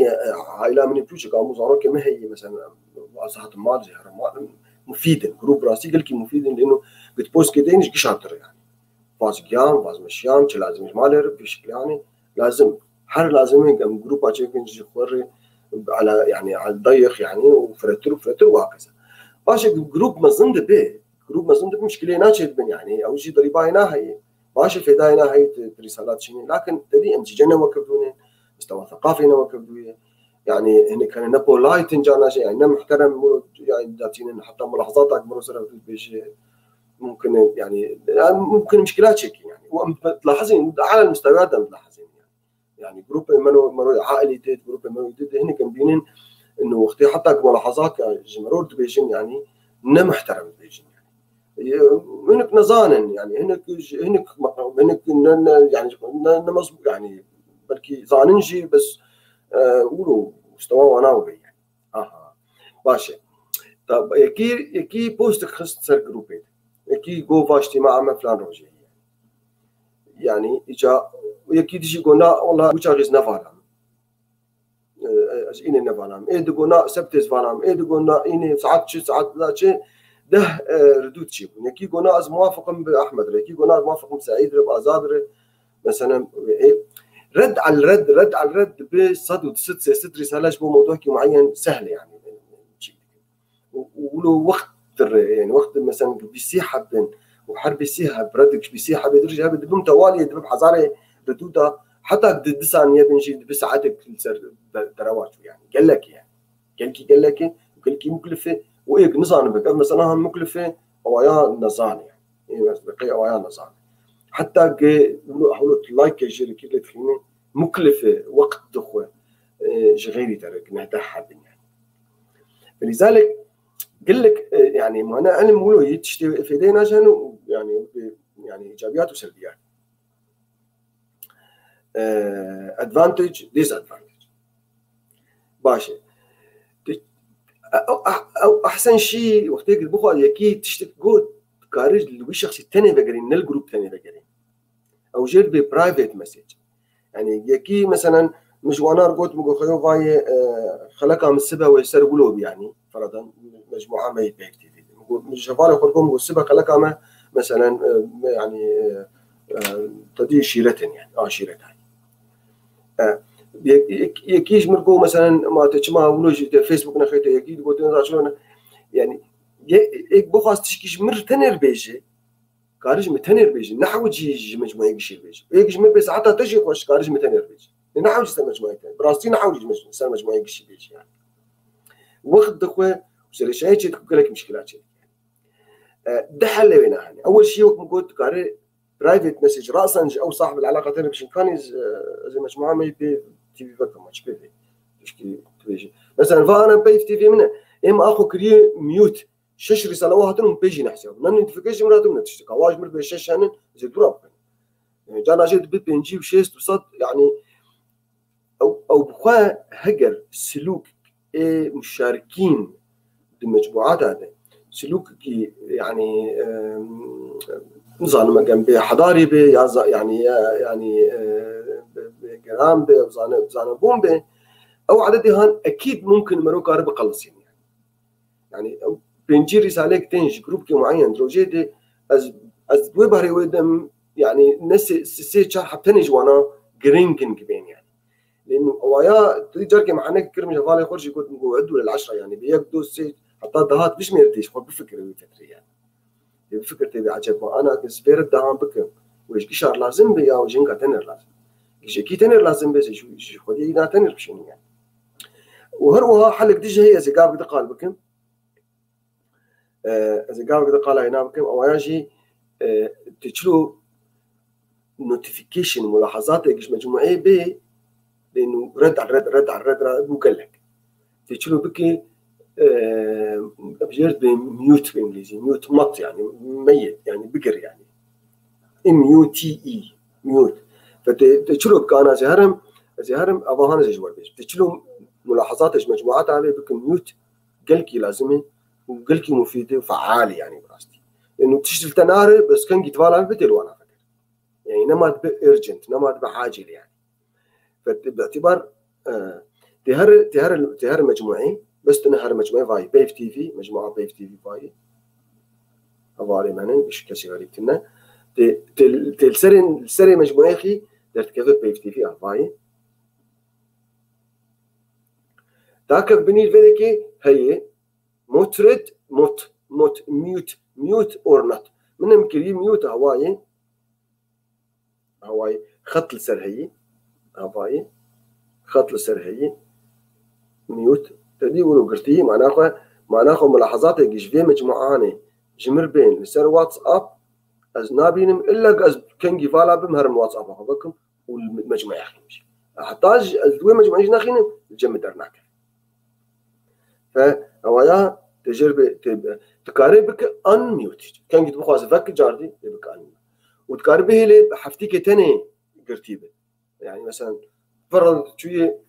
عائله من بيوش قاموا زاروا كما هي مثلا صحه المال زي مفيد جروب راسي قال لك مفيد لانه بتبوست كده نجي شاطر يعني فاز قيام فاز مشيام لازم مالر بشكل يعني لازم لازم جروب اشي نجي خوري على يعني على الضيق يعني وفرتر وهكذا باش جروب مزند به جروب مزند مشكله ناشد بن يعني او شيء ضريبه هي باش فداينا هي رسالات شنو لكن تدي انت جنا وكبدون مستوى ثقافي وكبدويه يعني هنا كان نابولايت جانا شيء يعني محترم يعني ذاتين حتى ملاحظاتك مرسله بيش ممكن يعني ممكن مشكلات شيء يعني وتلاحظين على المستويات ملاحظين يعني جروب منو عائلي تيت جروب منو تيت هنا كان بينين انه وقت حتى ملاحظات جمهور بيجين يعني نه محترم بيجين يعني هناك نزانن يعني هناك يعني بلكي زاننجي بس قولوا مستوى وانا يعني باشا طب يكي بوست خص جروبين يكي جو فا اجتماع مع فلان روجي يعني اجا يكي تجي قلنا والله وجاغيز نفعلهم إني نفعلهم دقونا سبتز فعلهم دقونا إني ساعات لا شيء ده ردود شيء يكي قلنا از موافقم بأحمد يكي قلنا از موافقم سعيد رب آزاد مثلا رد على الرد بصد ست رسالات بو موضوع معين سهل يعني ولو وقت يعني وقت مثلا بيسيحة وحرب بيسيحة بردك بيسيحة بيدرجها بدهم توالي دبب حزارة ردودها حتى قد ثانية بنجي بساعتك دروات يعني قال لك مكلفة وإيه نظام بك مثلا مكلفة أويا نظام يعني بقي أويا نظام حتى حولت لايك جيري كده تخيني مكلفة وقت دخوة جغيري ترك نهدها يعني فلذلك قل لك يعني ما أنا مولو يتشتي في دينا جانو يعني إيجابيات وسلبيات advantage disadvantage باشا أو أحسن شيء وقتك البخوة يكيد تشتك جود كارج لوي شخص التاني بقرين نل جروب تاني بقرين أو جير ببرايفت مسج يعني يكي مثلا مش وانا قلت مقول خيو فاي خلقها من السبا ويسر قلوب يعني فرضا مجموعه ما يبيك تي في مش جفالي خلقهم مقول السبا خلقها ما مثلا يعني تدي شيرتن يعني شيرتها يكيش مرقو مثلا ما تجمع ولوج فيسبوك نخيته يكيد قلت انا شلون يعني يك بخاص تشكيش مر تنر بيجي كارج متنر بيجي نحو جي مجموعه يشيل بيجي يكش مر بس حتى تجي خوش كارج متنر بيجي نحو جي مجموعه براستي نحو جي مجموعه يشيل بيجي يعني وقت دخوه وسري شيء تقول لك مشكلات شيء ده حل وين يعني اول شيء وقت قلت كاري برايفت مسج راسا او صاحب العلاقه تاني باش كان زي مجموعه ما يبي تي في فكر ماتش بي في تيجي مثلا فانا بي في تي في منه اما اخو كري ميوت شش رساله واحده بيجي نحسب نن نوتيفيكيشن مراتو نتشتكى واج مر بشش هن زي دروب يعني جانا جيت بنجي وشيست وصد يعني او بخوا هجر سلوك مشاركين بمجموعات هذا سلوك يعني نظام ما جنب حضاري به يعني جرام به وزانا بوم به او عدد هان اكيد ممكن مرو قارب قلص يعني بنجي رساله تنج جروب معين دروجيدي از وبهري ودم يعني ناس سي شرح تنج وانا جرينجن بين يعني لانه ويا تجرك معنا كرم جفالي خرج يقول نقعدوا للعشره يعني بيقدو سي حتى دهات مش ميرتيش خو بفكر ويفتري يعني بفكر تبي عجب ما انا كسبير الدهان بكم ويش كشار لازم بيا وجنكا تنر لازم كي تنر لازم بس شو خدي لا تنر بشنو يعني وهروها حلق دجه هي زي قاب قال بكم زي قاب قال هنا بكم او يجي تشلو نوتيفيكيشن ملاحظات ايش مجموعه ب لانه رد على رد وقال لك تشلو بكي بجرد ميوت بالانجليزي ميوت مط يعني ميت يعني بقر يعني MUTE ميوت فتشلو بك انا زهرم ابوهان زي جوال بيش تشلو ملاحظات ايش مجموعات عليه بك ميوت قلكي لازمه وقلكي مفيده وفعاله يعني براستي لانه تشتل تناري بس كان يتفالع بدل وانا فكر يعني نما ارجنت نما بحاجه يعني فباعتبار تهر مجموعي بس تنهر مجموعه فاي بيف تي في مجموعه بيف تي في فاي افاري مانن مش كسي غريبتنا تلسري مجموعه خي درت كيف بيف تي في افاي تاكف بني الفيديكي هي مترد موت ميوت اور نوت من مكري ميوت هواي خط السر هي هواي خط السر هي ميوت تدي ولو قرتي معناها ملاحظات يجيش في مجموعاني جمر بين لسر واتساب از نابينم الا از كنجي فالا بمهرم واتساب اخوكم والمجموعه يخيمش احتاج الدوي مجموعه ناخينم الجم درناك فهوايا تجربه تقاربك ان ميوت كان قد بخواز فك جاردي يبك ان وتقاربه لي حفتيك تاني قرتيبه يعني مثلا فرض شويه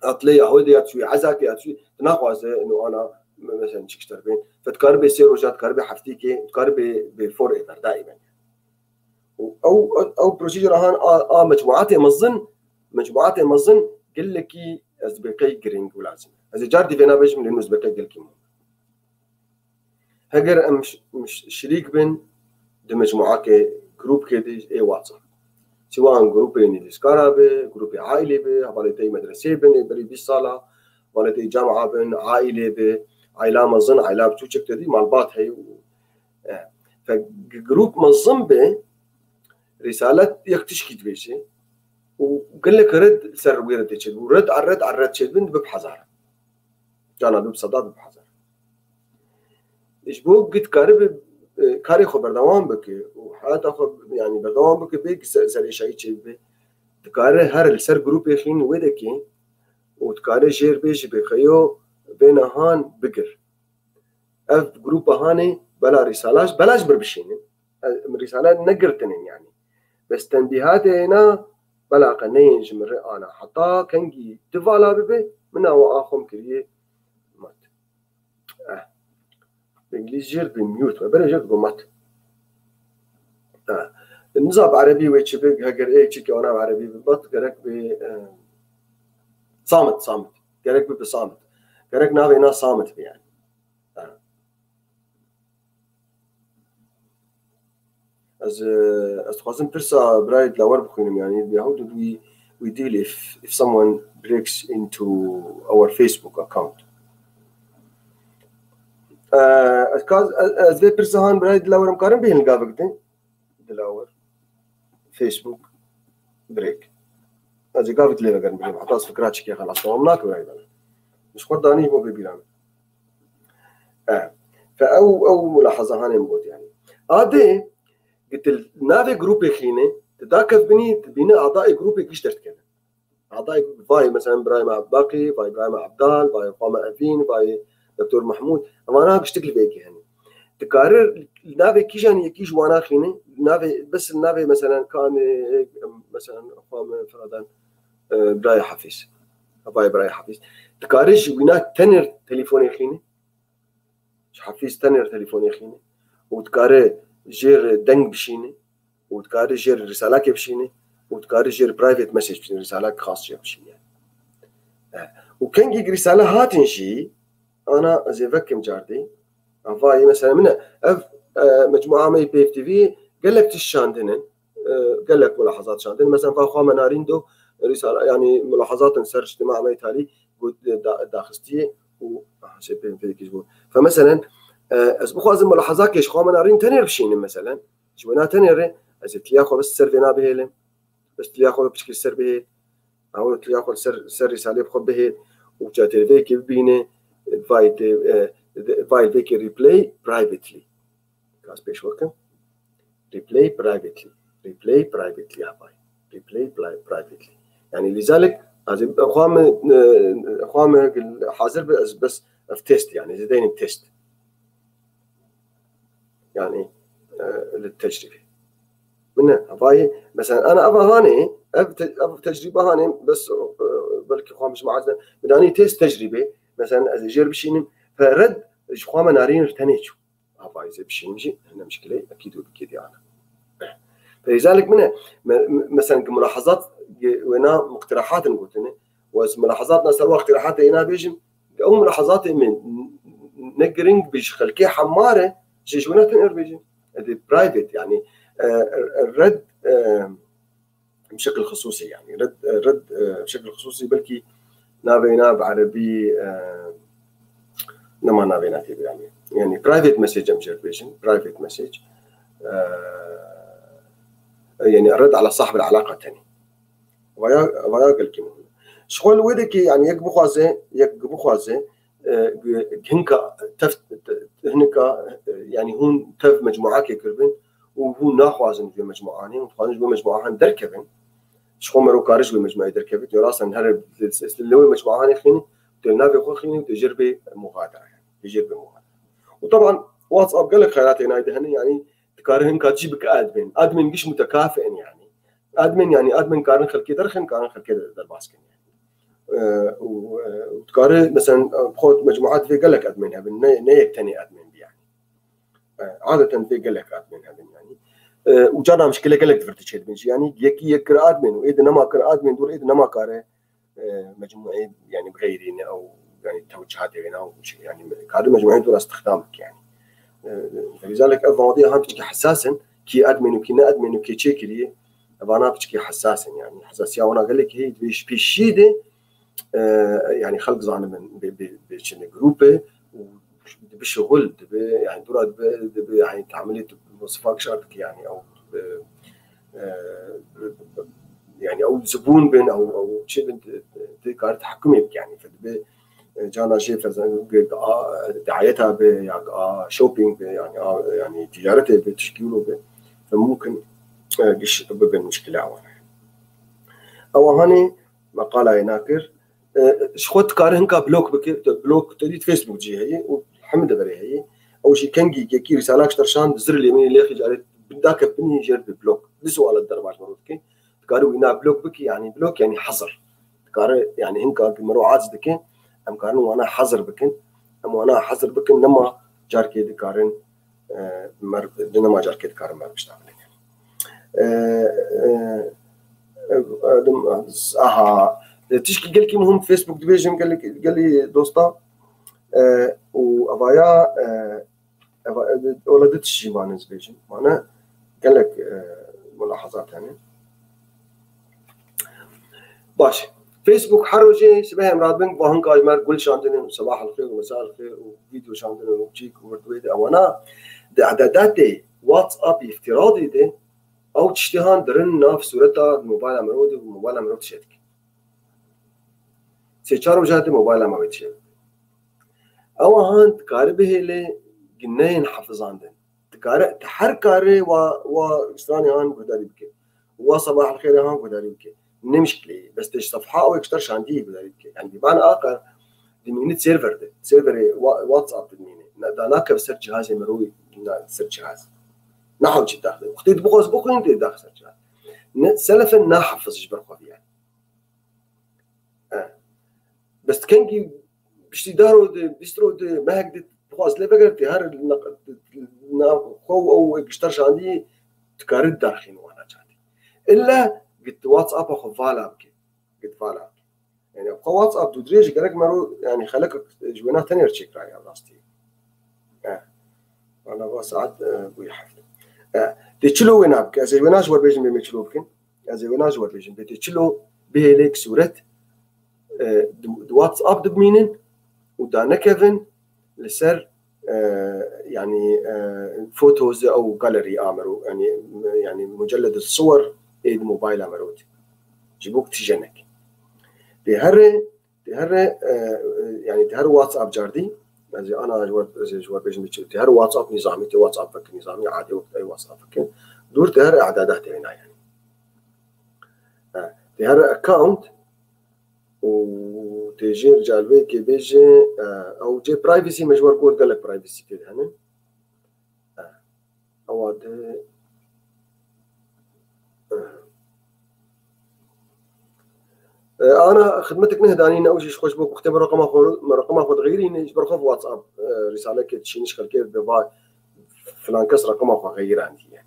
اطلي هودي شويه عزاك شويه تناقض انه انا مثلا شكشتر بين فتقاربي سير وجات قاربي حفتيكي تقاربي بفور ايفر دائما او بروسيجر هان مجموعات مظن قال لك ازبقي جرينج ولازم اذا جاردي فينا بيج من انه ازبقي قال لك هجر مش شريك بين دي مجموعه جروب كده اي واتساب سواء جروب ديسكارا به جروب عائلي به حوالي مدرسه بين بري بالصاله حوالي جامعه بين عائله به عائله مظن عائله بتوجك تدي مالبات هي فجروب منظم به رساله يكتشكي بيشي وقال لك رد سر ويرد تشد ورد على الرد تشد بنت بحذر كان بصداد بحذر ايش بو قد كاري خبر دوام بك وحياته خب يعني بدوام بك بيك سري شيء به تكاري هر السر جروب يخين ودكي وتكاري جير بيش بخيو بين هان بقر اف جروب هاني بلا رسالاش بلاش بربشين رسالات نقرتنين يعني بس تنبيهات هنا بلا قنين جمر انا حتى كنجي تفالا ببي من او اخم كريه مات بالانجليزي جير بميوت ما بلا جير بمات النظام عربي ويتشبك هجر إيه تشيك وأنا عربي بالضبط جرك ب صامت جرك بصامت جرك نابينا صامت يعني as خوازم برسا برايد لور بخونم يعني how do we deal if someone breaks into our Facebook account as we برسا هان برايد لور مقارن بين القابق دي دلاور فيسبوك بريك as قابت لي بقرن بين حتى فكراتش كي خلاص تمامناك برايد مش خداني مو ببيران فأو ملاحظة هاني مبوت يعني هذا قلت نافي جروب خينه تداكف بني اعضاء جروب كيشترت كذا اعضاء فاي مثلا ابراهيم عباقي فاي ابراهيم عبدال فاي قامه افين فاي دكتور محمود انا بشتغل بيك يعني تكرر نافي كيجان يكيش وانا خينه نافي بس النافي مثلا كان مثلا قام فرضا ابراهيم حفيظ فاي ابراهيم حفيظ تكرر وينات تنر تليفوني خينه حفيظ تنر تليفوني خينه وتكرر جير دنگ بشينه وتكاري جير رسالة بشينه وتكاري جير برايفت مسج بشينه رسالة خاصة بشينه وكان جي رسالة هاتن شي أنا زي فكم جاردي أفاي مثلا من مجموعة مي بي اف تي في قال لك تشاندنن قال لك ملاحظات شاندن مثلا فاخوا مناريندو رسالة يعني ملاحظات نسر اجتماع مي تالي قلت داخستي وحسب في فمثلا بخوازم ملاحظات كيش خوا منارين تنير بشين مثلا شونا تنير از تلياخو بس سر فينا بهيلم بس تلياخو بشكل سر بهيل او تلياخو سر رساله بخو بهيل وجاتي فيك بينه فايل فيك ريبلاي برايفتلي كاس بيش وكم ريبلاي برايفتلي يا باي ريبلاي برايفتلي يعني لذلك از اخوام حاضر بس في تيست يعني زيدين تيست يعني للتجربة منها هاي مثلا أنا أبغى هاني أبغى تجربة هاني بس بلكي خوام مش معزنا بداني تيست تجربة مثلا إذا جرب شيء فرد خوام نارين ارتنيشوا هاي إذا بشيء مشي هنا مشكلة أكيد وبكيد يعني فلذلك منها مثلا كملاحظات ونا مقترحات نقولنا وملاحظاتنا سوا اقتراحات هنا بيجم أو ملاحظات من نقرنج بيشخلكي حمارة جيجونات الاربيجي هذه برايفت يعني الرد بشكل خصوصي يعني رد بشكل خصوصي بلكي نابينا بعربي نما نابينا يعني برايفت مسج امجربيشن برايفت مسج يعني الرد على صاحب العلاقه الثاني ويا قلكي شغل ودك يعني يقبو خوازه هنكا يعني هون تف مجموعات كيكربن وهو ناخوازن في مجموعانين وخوازن في مجموعان دركبن شخو مرو كارج بمجموعة دركبت يراسن هرب اللي مجموعان خيني تلنا في خو خيني تجربة مغادرة يعني تجربة مغادرة وطبعا واتساب قال لك خيرات هنا دهني يعني تكارهن كاتجيبك ادمن مش متكافئ يعني ادمن كارن خلكي درخن كارن خلكي درباسكن يعني وتقارن مثلا بخوت مجموعات في قال لك ادمنها نيك تاني ادمن يعني عاده في قال لك ادمنها يعني وجانا مشكله قال لك تفرتش يعني يكر ادمن واذا ما كر ادمن دور اذا ما كاره مجموعه يعني بغيرين او يعني توجهات هنا او شيء يعني كادو مجموعه دور استخدامك يعني فلذلك المواضيع هم بتجي حساسا كي ادمن وكي نا ادمن وكي تشيكلي انا بتجي حساسا يعني حساسيه وانا قال لك هي بيشيده يعني خلق زعنا من بشن جروبه وبالشغل يعني دورات يعني تعملت مواصفات شارتك يعني او يعني او زبون بين او شيء كارت تحكمك يعني جانا شيء دعايتها ب شوبينج يعني تجارته بتشكيله فممكن قش بين مشكله او هاني مقاله يناكر شخوت كارهن كا بلوك تريد فيسبوك جي هي والحمد بري هي او شي كنجي كي رسالة ترشان زر اليمين اللي يخرج عليه بداك بني جرب بلوك لسؤال الدرباش مرودكي قالوا هنا بلوك بك يعني بلوك يعني حظر قال يعني هنكا مروعات دكين ام كانوا انا حظر بكن ام انا حظر بكن لما جاركي دكارن لما جاركي دكارن ما بيشتغل تشكي قال لي مهم فيسبوك دبيجم قال لي دوستا وابايا ولدت شي معناها دبيجم معناها قال لك ملاحظات يعني باش فيسبوك حروجي سبها مراد بنك وهن كاجمر كل شاندن صباح الخير ومساء الخير وفيديو شاندن وبجيك وردويد وانا اعداداتي واتساب افتراضي دي او تشتهان درن ناف صورتها موبايل امرود وموبايل امرود شتك سيچارو جات موبايل امرود شتك او هان تقاربه لي جنين حفظاندن تقارب تحر كاري و استراني هان قداري بك وصباح الخير هان قداري بك نمشكلي بس تش صفحه او اكثر شاندي قداري بك يعني بمعنى اخر دي سيرفر ده سيرفر واتساب دميني داناك بسر جهاز مروي سر جهاز نحو جي داخل وقت تبغوز بوكو انت داخل سر جهاز سلفا نحفظ جبر يعني بس كان بشتي دارو بيسترو ما هكذا بخواص لا بقدر تهار خو او اشترش عندي تكارد داخلين وانا جاتي الا قلت واتساب اخو فالا بك قلت فالا يعني ابقى واتساب تدريج قالك مرو يعني خلك جوينا ثاني تشيك راي راستي انا بساعد بوي حفل تشلو وين ابك زي ويناش ور بيجن بيمشلو بكن زي ويناش ور بيجن بتشلو بهليك صوره واتساب دبمينن ودانا كيفن لسر يعني فوتوز او جاليري امرو يعني مجلد الصور ايد موبايل امرود جيبوك تجنك تهر يعني تهر واتساب جاردي زي انا جوار بيجن تهر واتساب نظامي واتساب فك نظامي عادي وقت اي واتساب فك دور تهر اعدادات هنا يعني تهر اكونت وتجي رجال بيك بيجي او جي برايفسي مجبور كود قال لك برايفسي كده هنا او انا خدمتك نهداني اول شيء خوش بوك مختبر رقم اخذ غيري نجبر خف واتساب رساله كده شي نشكل كيف ببا فلان كسر رقم اخذ غير عندي يعني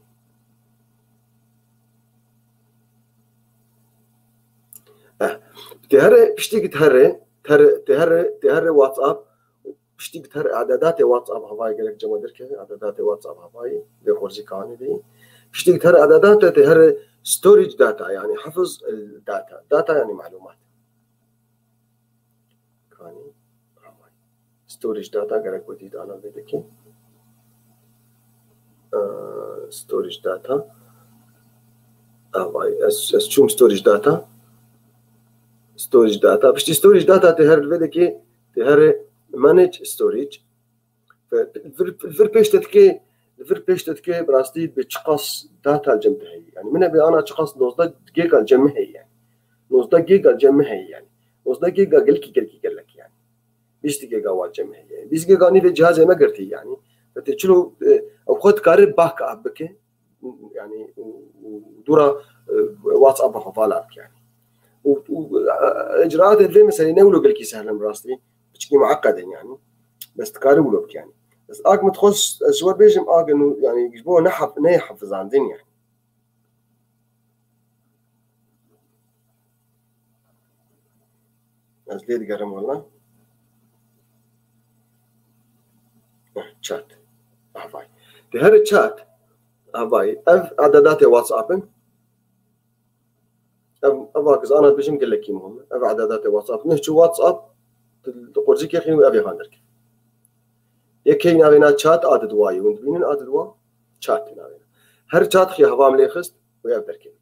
تهري بشتي تهري واتساب بشتي تهري اعدادات واتساب هواي قالك جمع درك اعدادات واتساب هواي بخرجي كاني دي بشتي تهري اعدادات تهري ستوريج داتا يعني حفظ الداتا يعني معلومات كاني هواي ستوريج داتا قالك وديت انا بدك ستوريج داتا هواي اسشوم ستوريج داتا ستوريج داتا بشتي ستوريج داتا تهر الفيديكي تهر مانج ستوريج الفير بيشتتكي براستي بتشقص داتا الجمعي يعني من ابي انا تشقص 9 جيجا الجمعي يعني 9 جيجا الجمعي يعني 9 جيجا قال لك يعني 20 جيجا والجمعي يعني 20 جيجا ني في جهاز ما قرتي يعني فتشلو او خد قارب باك اب بك يعني ودورا واتساب فالك يعني واجراءات اللي مثلا ينولوا قال لك سهل براستي بتشكي معقده يعني بس تقارب لك يعني بس اك متخص شو بيجم انه يعني يجبوه نحفظ عن الدنيا از ليه قرم والله شات هاي تهر الشات هاي اعدادات واتساب أبغاك أنا بيجم قال لك يمهم أبغى اعدادات واتساب نحكي واتساب تقول يا أخي أبي خاندرك يكين نابينا شات عدد واي وانت بينن عدد وا شات نابينا هر شات خي هوا ملي خست ويقدر كيف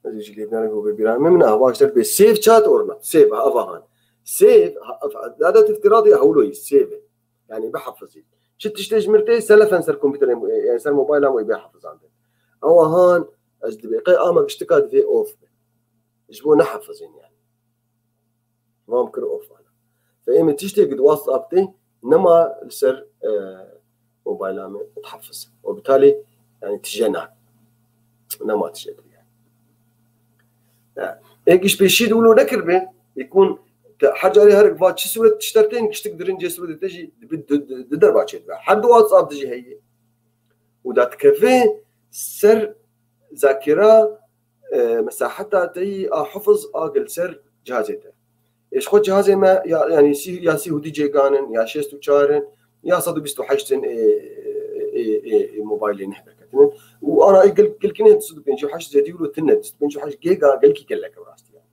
هذه اللي بدنا نقول ببيران من هوا اشتر بسيف شات اورنا سيف افهان سيف هذا افتراضي هولوي سيف يعني بحفظ شت تشتج مرتي سلفا سر كمبيوتر يعني سر موبايل ما بيحفظ عنده او هان اجدبي اما باشتكاد في اوف يجبو نحفظين يعني ما ممكن اوف انا فايمن تشتي قد واتساب تي انما السر موبايل تحفظ وبالتالي يعني تجينا انما تجي يعني ايش بيشي يقولوا نكربه يكون حاجه عليها هرق فات شو تشترتين كش تقدرين جسر تجي بدربات حد واتساب تجي هي ودا تكفي سر ذاكرة مساحتها تي حفظ أقل سر جهازته إيش خد جهازي ما يعني يا سي هودي جيجانن يا شيستو تشارن يا صدو بيستو حشتن موبايلي نحبك وأنا قل كنت صدق بنشوف حش زي ولو تنت بنشوف حش جيجا قل كي كلك براستي يعني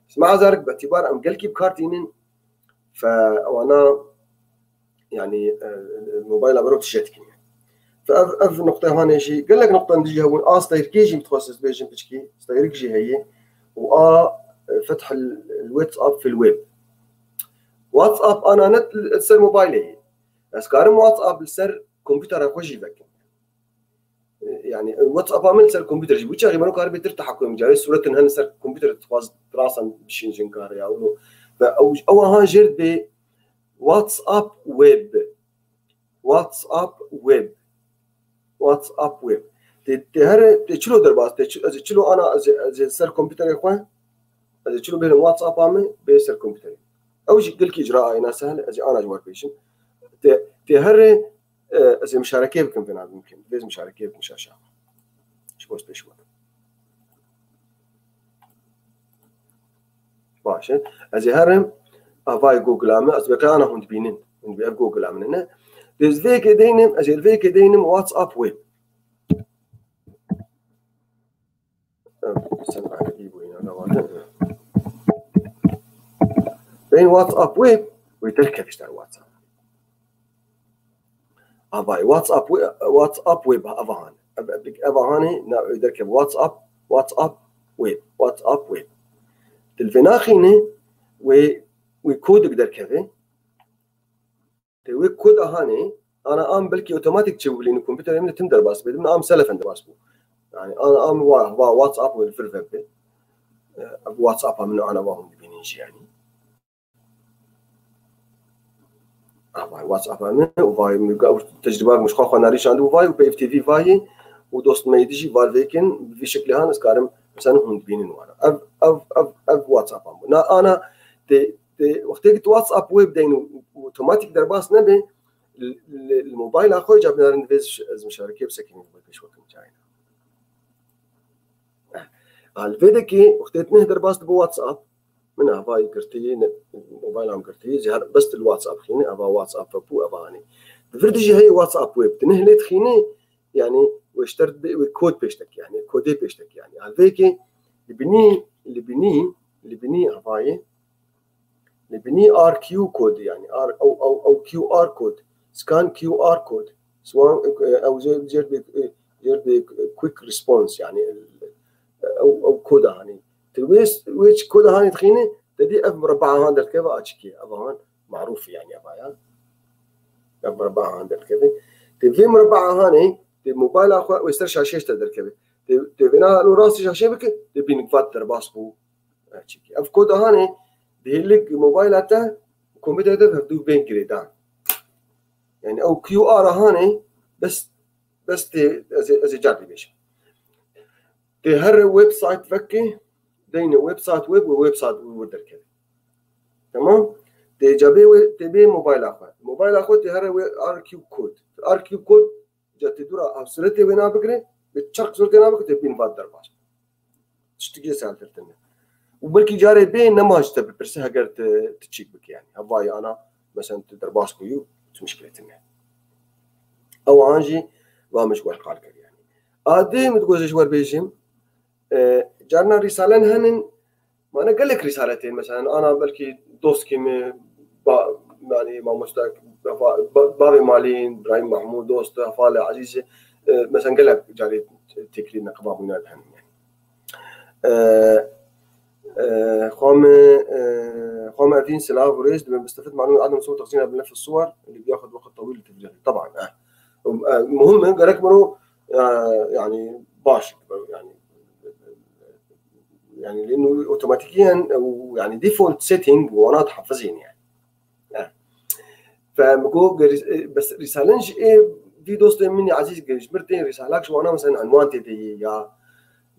بس مع ذلك باعتبار أم قل كي بكارتينين فأنا يعني الموبايل أبروك تشتكي فأف نقطة هون شيء قال لك نقطة نجي هون استيركيجي متخصص بيجي بتشكي استيركيجي هي فتح الواتساب في الويب واتساب أنا نت السر موبايلي بس كارم واتساب السر كمبيوتر أخوجي بك يعني الواتساب عمل سر كمبيوتر جي وجه غير كار بترتاح حكم جاري صورة إنها سر كمبيوتر تواز دراسة بشين كاري أو ها جرد ب واتساب ويب واتساب ويب تهر تشلو درباس تشلو أنا از سر كمبيوتر إخوان از تشلو بين واتساب عمي بسر كمبيوتر أو شيء قل كي إجراء أنا سهل از أنا جوار بيشم تهر از مشاركة بكم في نادي ممكن بس مشاركة مش أشياء شو بس بيشوف باشه از هرم أفاي جوجل عمي از بقى أنا هون بينين من بيف جوجل عملنا dus weken denen als je weken denen WhatsApp web بين WhatsApp web ويتركب يشتغل واتساب أباي WhatsApp web أفهاني يتركب WhatsApp web تلفناخينه ويكود يقدر كذا ويكود أهاني أنا بلكي أوتوماتيك تشوف لي الكمبيوتر يمكن تندر باس بدون أم سلف عند باسبو يعني أنا واتساب والفرفبة واتساب منه أنا وهم بينيش يعني واتساب منه وفاي تجربة مش خاصة ناريش عنده فاي وبي اف تي في فاي ودوست ما يديجي فالفيكن في شكل هانس كارم مثلا هم بينين وانا أب واتساب أنا وقتك واتساب ويب دين اوتوماتيك درباس نبي الموبايل اخوي جاب لنا نفيز از مشاركه بسكين بش وقت جاينا الفيدكي وقتت نهدر باس بواتساب من افاي قرتي موبايل ام قرتي زهر بس الواتساب خيني ابا واتساب بو اباني بفردجي هي واتساب ويب تنهلت خيني يعني واشترت كود بيشتك يعني كودي بيشتك يعني الفيكي اللي بني افاي نبني ار كيو كود يعني ار او كيو ار كود سكان كيو ار كود سواء او جرب كويك ريسبونس يعني او كود يعني ويش كود هاني تخيني تدي اف مربع هذا كيف اتشكي ابان معروف يعني ابايا اف مربع هذا كيف تبي مربع هاني الموبايل اخو ويستر شاشه تقدر كيف تبينا له راس شاشه بك تبي نقفت باسبو اتشكي اف كود هاني بيهلك موبايلاته كمبيوتر هدو بين كريدان يعني او كيو ار هاني بس از جاربي بيش تهر ويب سايت فكي دين ويب سايت ويب وويب سايت ودر كده تمام تبي موبايل اخو تهر ار كيو كود جات تدور افسرتي وينا بكره بتشرق صورتنا بك تبين بادر باش تشتكي سالتنا وبلكي جاري بين نماج تبي برسها قرت تشيك بك يعني هواي انا مثلا تدر باسكو يو مشكلتنا او انجي وامش قال يعني ادي متجوز شوار بيجم جارنا رسالة هنن ما أنا قال لك رسالتين مثلا أنا بلكي دوست كيم يعني ما مستك بابي مالين إبراهيم محمود دوست فالة عزيزة مثلا قال لك جاري تكرينا قباب من الهن يعني خام أدين سلاف وريز بستفيد معلومة عدم سوء تخزينها بنفس الصور اللي بياخذ وقت طويل لتفريغها طبعا مهم قال لك منه يعني باش يعني لانه اوتوماتيكيا او يعني ديفولت سيتنج وانا تحفظين يعني فبقول بس رسالنج ايه في دوست مني عزيز جبرتين رسالك وانا مثلا عنوان تدي يا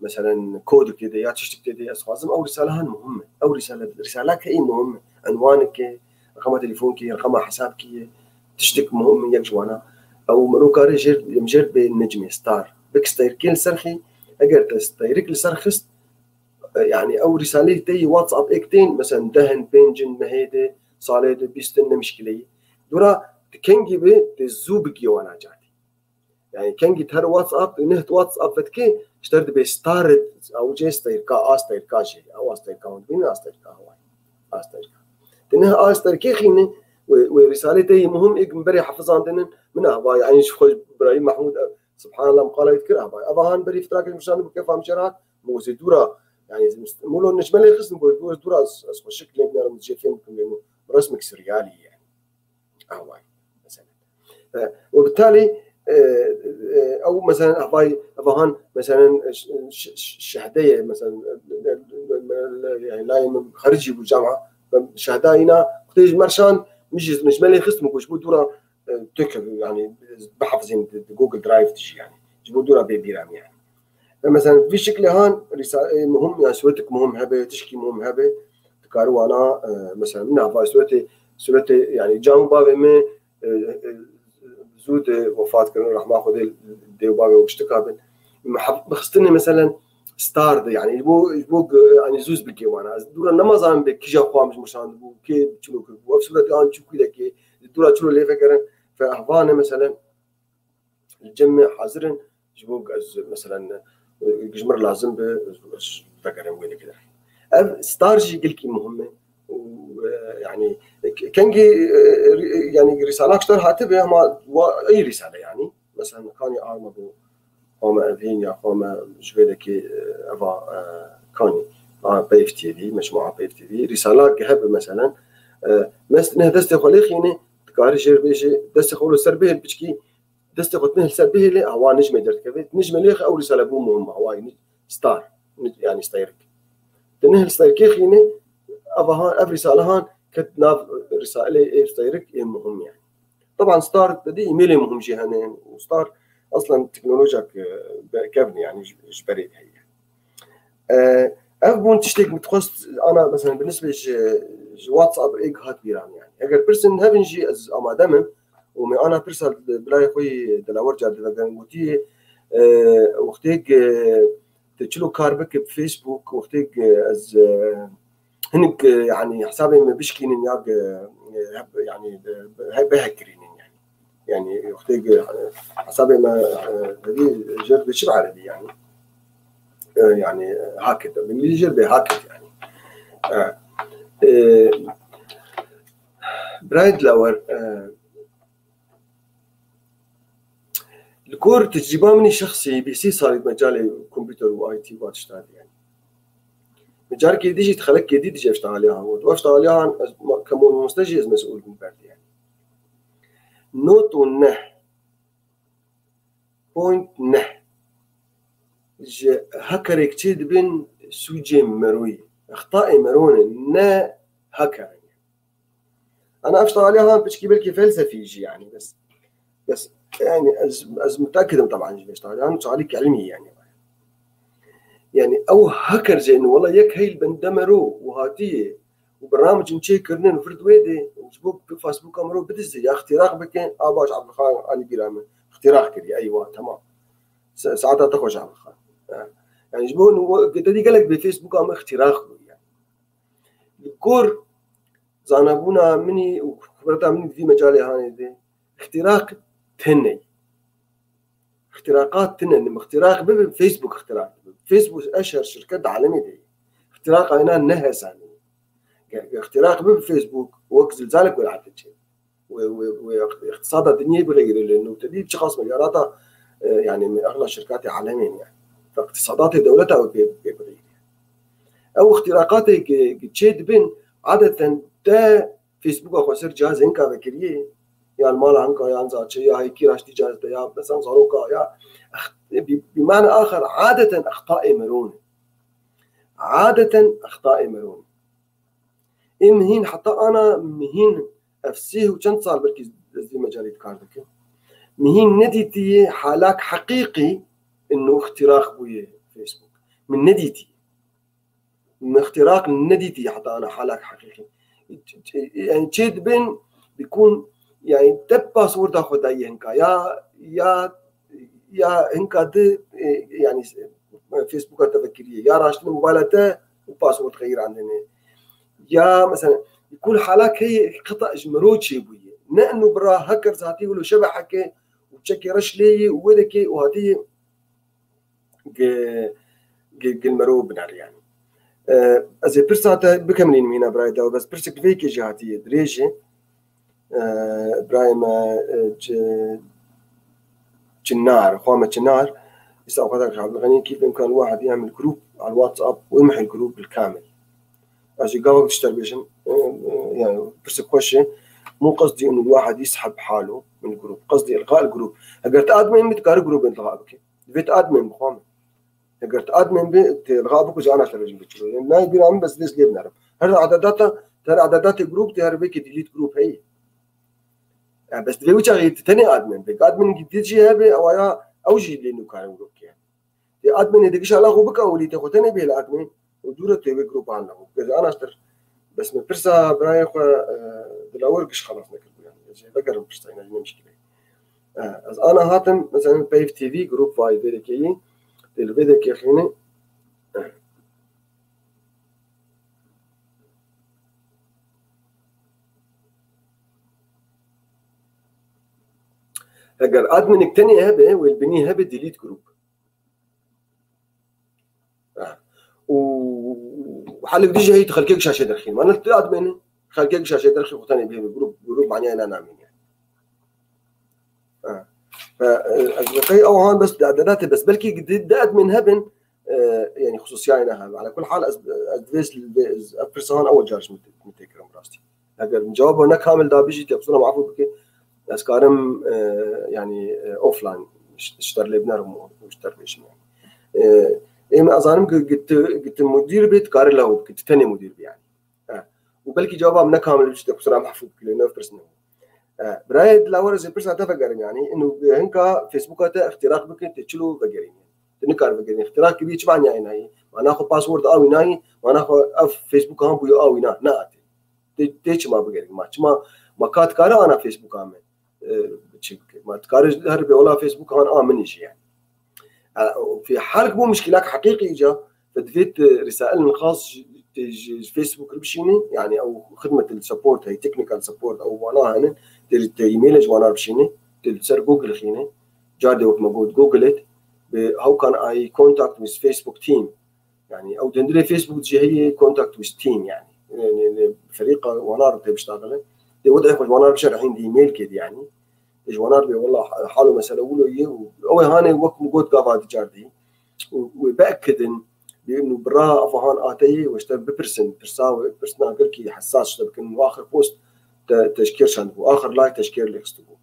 مثلا كود كده يا تشتكي تدي اسوازم او رسالة مهمه او رسالك ايه مهمه عنوانك رقم تليفونك رقم حسابك تشتك مهم يا جوانا او منو كاري مجرد بالنجم ستار بكستيركين سرخي اگر تستيرك لسرخست يعني او رساله تي واتساب اكتين مثلا دهن بنجن مهيده صالده بيستن مشكله دورا كنجي به تزوبك يوانا جاتي يعني كنجي تهر واتساب نهت واتساب فتكي اشترد بستارد او جيستيركا استيركا شيء او استيركا بين استيركا هواي استيركا تنها استيركي خيني ورساله تي مهم اك مبري حفظان دنن من هواي يعني شوف ابراهيم محمود سبحان الله مقاله يذكر هواي ابهان بري فتراك المشان كيف فهم شرات موزي دورا يعني مولو نجمل يخصم بو دورا اسمه شكل ابن المتجفين لانه رسمك سريالي يعني هواي مثلا وبالتالي او مثلا ابهان مثلا الشهديه مثلا يعني لا خريجي بالجامعه شهداينا قتيج مرشان مش نجمل يخصم بو دورا تكتب يعني بحفظين جوجل درايف تجي يعني جبوا دورا بيرام يعني مثلا في شكل هان رسالة مهم يعني سورتك مهم هبه تشكي مهم هبه تكارو انا مثلا من هاي سورتي يعني جام بابي ما زود وفاة كانوا راح ماخذ ديو بابي واشتكى بخصتني مثلا ستارد يعني يبو يعني زوز بكي وانا دورا نمازان بكيجا خوامش مشان بو كي تشلو وفي سورة ان تشوكي لك دورا تشلو لي فكرن فاهوانا مثلا الجمع حاضرين جبوق مثلا جمر لازم بفكرهم وين كده ستارجي قلكي مهمه ويعني كانجي يعني رساله اكثر هاتبها ما اي رساله يعني مثلا كاني ارمبو قوم افين يا قوم جبدك افا كاني بيف تي في مجموعه بيف تي في رساله جهب مثلا مثلا دست خليخيني تكاري جير بيجي دست خلو سربيه بتشكي دستقط نهل سبيه لي هوا نجمة درت كيف نجمة ليخ أو رسالة بو مهمة هواي ستار يعني ستايرك تنهل ستايرك خيني أبهان أف رسالة هان كتناف رسالة إيه ستايرك إيه مهم يعني طبعا ستار دي إيميل مهم جهنين وستار أصلا تكنولوجيا كابني يعني جبريت هي أف بون تشتيك متخصص أنا مثلا بالنسبة واتساب إيه هات بيران يعني أجر برسن هبنجي أز أما دمم ومي أنا برسل بلاي خوي دلاورجا دلغانغوتي وقتيك تشلو كاربك بفيسبوك وقتيك از هنك يعني حسابي ما بيشكين ياق يعني بهكرين يعني وقتيك حسابي ما هذه جرب شبه عربي يعني هاكد بالانجليزي جرب هاكد يعني برايد لاور الكور تجربة مني شخصي بيصير صار مجال كمبيوتر واي تي واشتغل يعني مجال جديد تخلق جديد جي اشتغل عليها واشتغل عليها كمون مستجيز مسؤول من بعد يعني نوت ونه بوينت نه هكر يكتشد بين سوجي مروي اخطاء مرون نا هكر يعني. انا اشتغل عليها بشكي بالكي فلسفي يعني بس يعني از متاكد طبعا ليش طبعا انا عليك علمي يعني او هكر زي انه والله يك هي البندمرو وهاتيه وبرنامج نشي كرنن وفرد ويدي وفيسبوك فيسبوك امرو بدز يا اختراق بكين اباش عبد الخالق علي بيرامن اختراق كذي ايوه تمام ساعتها تخرج عبد الخالق يعني جبون قدي قالك بفيسبوك ام اختراق يعني الكور زانبونا مني وخبرتها مني في مجالي هاني دي اختراق تني اختراقات تنن اختراق بفيسبوك اختراق فيسبوك اشهر شركات عالميه دي اختراق هنا نهسان اختراق بفيسبوك وقت زلزالك ولا حتى شيء واقتصاد الدنيا بغير لانه تدي بشخص مليارات يعني من اغلى الشركات عالميا يعني فاقتصادات دولتها بغير او اختراقات تشيد بين عاده تا فيسبوك اخو سر جهاز انكا بكريه يا المال عنك يا انزا شيء هاي كيراش تجارة يا بس انصاروكا يا بمعنى اخر عاده اخطاء مرونه مهين حتى انا مهين افسيه وكم صار بركي زي مجالي كاردك مهين نديتي حالاك حقيقي انه اختراق بويا فيسبوك من نديتي من اختراق نديتي حتى انا حالاك حقيقي يعني تشيد بين بيكون يعني تب باسورد اخذ اي هنكا يا يا هنك يعني فيسبوك تفكريه يا راشد موبايلاته وباسورد غير عندنا يا مثلا يكون حالك هي خطا مروتشي بويه نانو برا هكر ذاتي ولو شبحك وتشكي رشلي وذكي وهذه المرو بنار يعني از برساته بكملين مينا برايدا بس برسك فيك جهاتي دريجه ابراهيم جنار خوامه جنار يسأل قدرك عبد الغني كيف يمكن الواحد يعمل جروب على الواتساب ويمحي الجروب بالكامل عشان قبل تشتربيشن يعني برسك خوشه مو قصدي انه الواحد يسحب حاله من الجروب قصدي الغاء الجروب قدرت ادمن متقار جروب الغاء بك بيت ادمن بخوامه قدرت ادمن الغاء بك وجانا ترجم بتشو لا يبين عم بس ليش ليه بنعرف هذا عددات ترى عددات الجروب تهر بك ديليت جروب هي يعني بس تبي وجه تاني ادمن بك ادمن جديد شيء هبه او يا اوجي لانه كان جروب يعني ادمن يدك شاء الله بك او اللي تاخذني به الادمن ودوره تبي جروب عنه اذا انا اشتر بس من برسا براي خو دلاورقش خلاص نكتب يعني بقرب برسا يعني مشكله از انا هاتم مثلا بايف تي في جروب فاي فيديكي الفيديكي خيني اگر ادمن الثاني هبه والبني هبه ديليت جروب وحلق ديجي هي تخليك شاشه درخين ما انا ادمن خليك شاشه درخين وثاني به جروب معناه انا نامين يعني فأصدقائي أو هون بس إعداداتي بس بلكي جديد ادمن هبن يعني خصوصياتنا على كل حال ادفيس هون اول جارش متذكر براستي اگر جواب هناك كامل دا بيجي تبصره معفو بك اسكارم يعني اوف لاين اشتر لي بنر اشتر ليش يعني اما اظن قلت مدير بيت كار له قلت ثاني مدير يعني وبلكي جواب هناك كامل بيجي تبصره معفو بك لانه بيرسونال برايد لاور زي برسا تفكر يعني انه هنكا فيسبوك اختراق بك تشلو بقرين تنكر بقرين اختراق كبير تبعني يعني ما ناخذ باسورد او ناي ما ناخذ اف فيسبوك هم بيو او نا تيش ما بقرين ما كات كارا انا فيسبوك هم ما تكارج هربي ولا فيسبوك انا من شيء يعني في حالك مو مشكلات حقيقي جا فدفيت رسائل من خاص فيسبوك ربشيني يعني او خدمه السبورت هي تكنيكال سبورت او وانا هنا ايميل جوانا ربشيني تسر جوجل خيني جاردي وقت موجود جوجلت هاو كان اي كونتاكت ويز فيسبوك تيم يعني او تندري فيسبوك جي هي كونتاكت ويز تيم يعني فريق وانا بيشتغل دي وضع وانا بشرحين دي ايميل كده يعني جوانار بي والله حاله مساله ولو يه او هاني وقت موجود قافا جاردي وباكد بانه برا افهان اتي واشتغل ببرسن ترساوي برسنا قلكي حساس اشتغل كان اخر بوست تشكير شند واخر لايك تشكير ليكستبو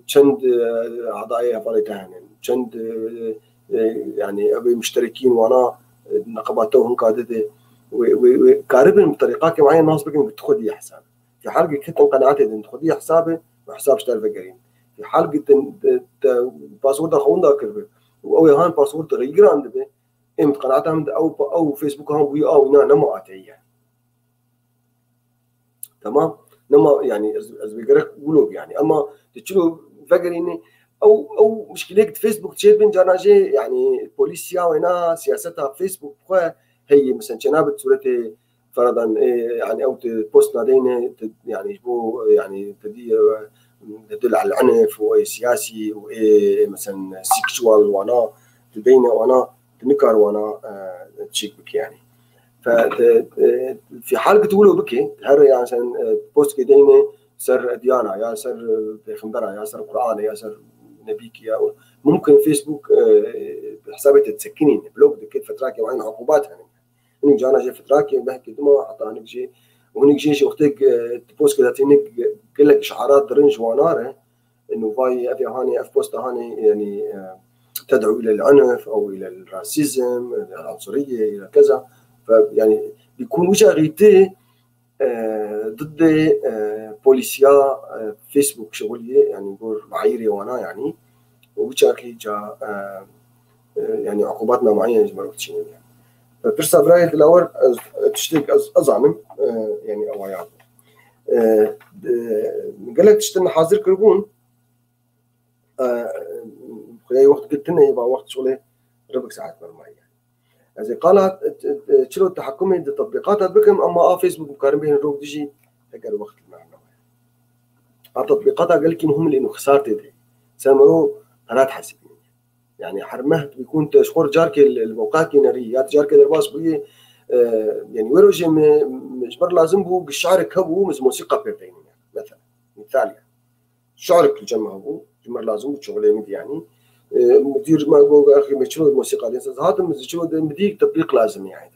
شند اعضائي فاليتهن شند يعني ابي مشتركين وانا نقباتهم قاعده وقاربين بطريقه معينه الناس بكم تاخذ حساب في حلقه كنت قناعتي ان تاخذ حسابي وحساب اشتغل فقرين في حلقه باسورد اخوند ذاكر او هان باسورد غير عنده امت قناعتهم او فيسبوك هم ويا او نما اتي يعني تمام نما يعني از بيقرك قلوب يعني اما تشلو فقريني او مشكلة فيسبوك تشيل بين جرناجي يعني بوليسيا وهنا سياستها فيسبوك هي مثلا جنابت صورتي فرضا يعني او بوست نادينا يعني يجبو يعني تدل على العنف وسياسي ومثلا سيكشوال وانا تبينه وانا تنكر وانا تشيك بك يعني في حال تقولوا بكي هر يعني مثلا بوست كدينه سر ديانه يا سر بيغمبره يا سر قران يا سر نبيك يا ممكن فيسبوك حسابك تسكنين بلوك دكت فتراكي وعين عقوبات يعني جانا جي فتراكي بحكي دما عطانك جي وهنيك جي وقتك تبوست كده تنك قال لك اشعارات درنج وناره انه فاي افي هاني اف بوست هاني يعني تدعو الى العنف او الى الراسيزم العنصريه الى كذا فيعني بيكون وجه غيتي ضد بوليسيا فيسبوك شغليه يعني نقول معاييري وانا يعني وجه جا يعني عقوباتنا معينه جمركتشين يعني فبرسا برايد الاول تشترك ازعمن يعني او يعني قال لك تشتري حاضر كربون خلال وقت قلت لنا يبقى وقت شغله ربع ساعات مرمى يعني زي قالت شلو التحكمي دي تطبيقاتها بكم اما فيسبوك مقارن بين الروب تجي تقدر وقت المعنى تطبيقاتها قال لك مهم لانه خسارتي دي سامرو انا تحسبين يعني حرمهت بيكون تشخور جارك الموقع كينري يا جارك درباس بي يعني ويروجي مجبر لازم بو بالشعر كبو مز موسيقى بيرتين يعني مثلا مثال يعني شعرك الجمع هو جمر لازم شغله يعني مدير ما هو اخي مشروع الموسيقى هذا مشروع مدير تطبيق لازم يعني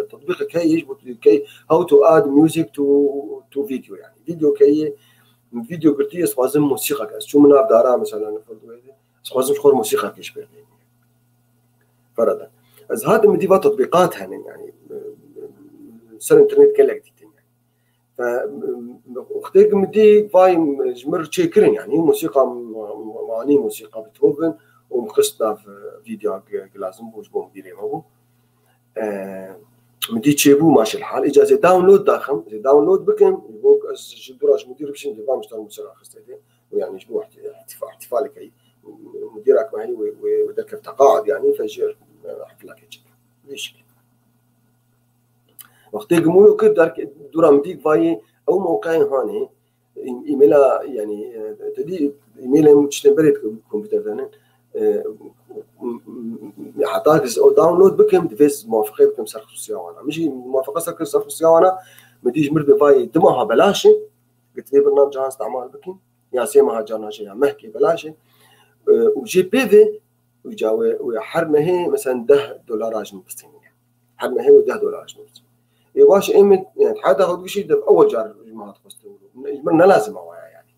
التطبيق كي يجبط كي هاو تو اد ميوزك تو فيديو يعني فيديو كي فيديو قلتي لازم موسيقى شو من دارا مثلا لازم شغل موسيقى كيش بيرتين فرضا از هذا مدي تطبيقات يعني سر انترنت كلها جديد يعني فاختيك مدي فاي جمر تشيكرين يعني موسيقى معاني موسيقى بيتهوفن ومخصنا في فيديو لازم بوجبو مديري هو مدي تشيبو ماشي الحال اجازه داونلود داخل زي داونلود بكم يبوك جدراج مدير باش ندير مشتغل موسيقى خصتي ويعني شنو احتفال كي مديرك معي ودك تقاعد يعني فجر حفلة كيتش ليش وقت يقوموا كده دورا مديك فاي او موقع هاني ايميلا يعني تدي ايميلا متشتبرت كمبيوتر ثاني حطاك او داونلود بكم ديفيس موافقه بكم سر خصوصيه وانا مش موافقه سر خصوصيه وانا مديش مرد فاي دمها بلاش قلت لي برنامج جهاز استعمال بكم يا سيما جانا شيء محكي بلاش وجي بي في ويجاوي وحرمه هي مثلا $10 مبستين حرمه هي $10 مبستين يواش ايمت يعني حدا هو شيء ده اول جار ما تخصته يجمعنا لازم هو يعني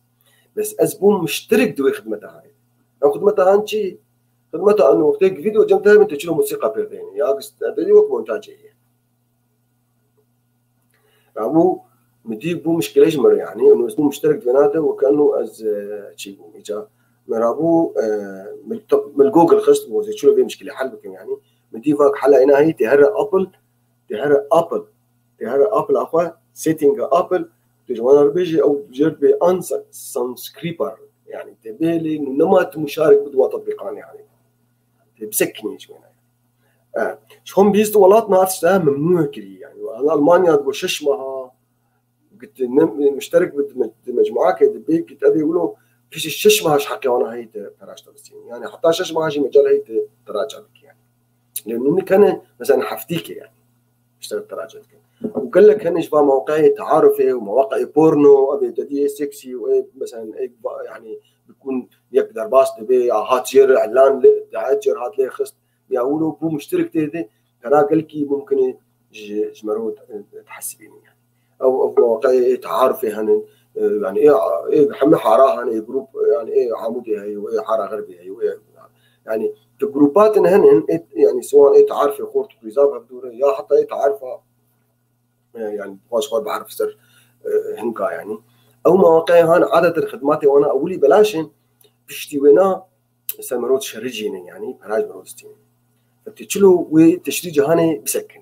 بس ازبون مشترك دوي خدمتها هاي او خدمتها انشي خدمتها انه وقت فيديو جنبها انت تشيله موسيقى بيردين يا قصد بدي وقت مونتاج ابو مدي بو مشكله جمر يعني انه اسمه مشترك بيناته وكانه از شيء اجا مرابو من جوجل خصت وزي شو في مشكله حل بكم يعني مدي فاك حل هنا هي تهر ابل اخوا سيتنج ابل تجوانا بيجي او جرب بانسر سانسكريبر يعني تبالي نمط مشارك بدو تطبيقان يعني بسكني شويه شلون بيست ولاتنا هذا ممنوع كذي يعني انا المانيا بوششمها قلت مشترك بمجموعه كده بيك تبي يقولوا فيش الششمه هاش حكي وانا هي تراجع بس يعني حتى الششمه هاجي مجال هي تراجع لك يعني لانه كان مثلا حفتيك يعني اشتغل تراجع وقال لك هنش بقى مواقع تعارفي ومواقع بورنو ابي تدي سكسي مثلا يعني بيكون يقدر باص تبي هات جير اعلان تعجر هات لي خص يقولوا بو مشترك تهدي ترى قال لك ممكن جمرود تحسبين يعني او مواقع تعارفي هن يعني ايه حمل حاره هن جروب يعني ايه عمودي هي وايه حاره غربي هي وايه يعني الجروبات هن يعني سواء ايه تعارفي خورت بريزاب بدور يا حتى ايه تعارفه يعني واش خور بعرف سر هنكا يعني او مواقع هان عدد الخدمات وانا اولي بلاش بشتي وينا سمروت شرجين يعني براج مروستين فتشلو وتشريج هاني بسكن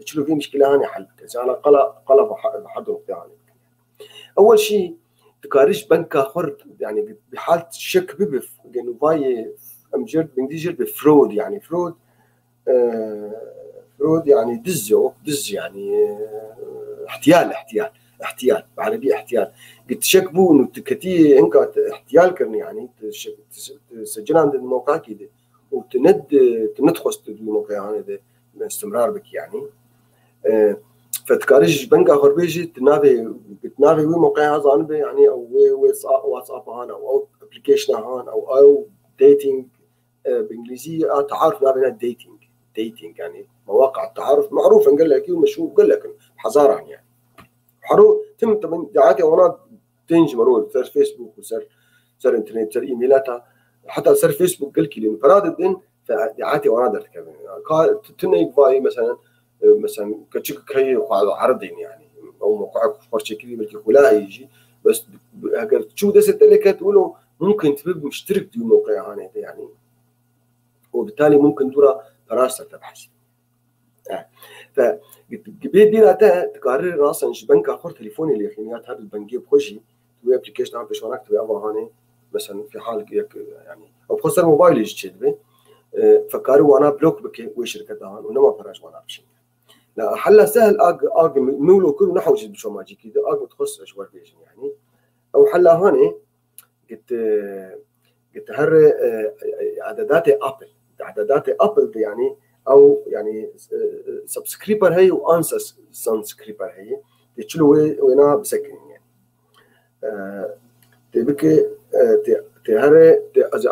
تشلو في مشكله هاني حل انا قلب بحد نقطه اول شيء تكارج بنك اخر يعني بحاله شك ببف لانه باي امجد بنجي بفرود يعني فرود فرود يعني دز يعني احتيال بعربي احتيال قلت شكبو انه كتي انك احتيال كرني يعني تسجل عند الموقع كده وتندخل الموقع هذا باستمرار بك يعني فتكارج بنك اخر بيجي بتنافي وين موقع هذا عنده يعني او واتساب هان او ابلكيشن هان او ديتنج بانجليزيه تعارف ما بين ديتنج يعني مواقع التعارف معروف قال لك ومشهور قال لك حزارة يعني حرو تم طبعا دعاتي وانا تنج مرور سر فيسبوك وسر انترنت سر ايميلاتها حتى سر فيسبوك قال لي فراد الدين فدعاتي وانا درت كمان تنيك باي مثلا كتشك هي عرضين يعني او موقعك فرشي كذي ملكي ولا يجي بس اگر تشو دست لك تقولوا ممكن تبقى مشترك في الموقع هذا يعني وبالتالي ممكن دورة فراسة تبحث فبيت دينا تقرر راسا بنك اخر تليفوني اللي خينيات هذا البنكي بخشي تو ابلكيشن عم بشونك تو ابا هاني مثلا في حال يعني او بخسر موبايل يجي كذبه فكروا وانا بلوك بك وشركه دهان ونما فرج وانا بشي لا حلا سهل اج مولو كل نحو جد شو ما جي كده اج متخصص شوار بيجن يعني او حلا هون قلت هر اعدادات ابل يعني او يعني سبسكريبر هي وانسس سبسكريبر هي تشلو وينا بسكن يعني تبكي تهر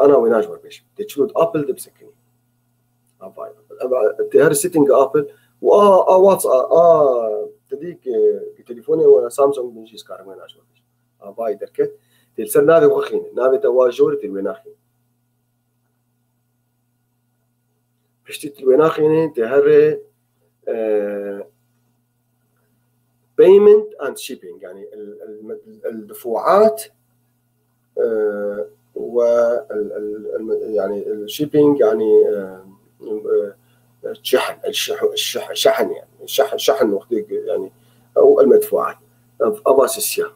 انا وينا جوار بيش تشلو ابل بسكني تهر سيتنج ابل واتس تديك تليفوني وانا سامسونج بنجي سكار وينا جوار بيش باي دركت تلسر نافي وخين نافي تواجور تلويناخين بشتي تلويناخين تهر payment and shipping يعني الدفوعات و يعني الشيبينج يعني الشحن يعني الشحن وقت يعني او المدفوعات اباسيسيا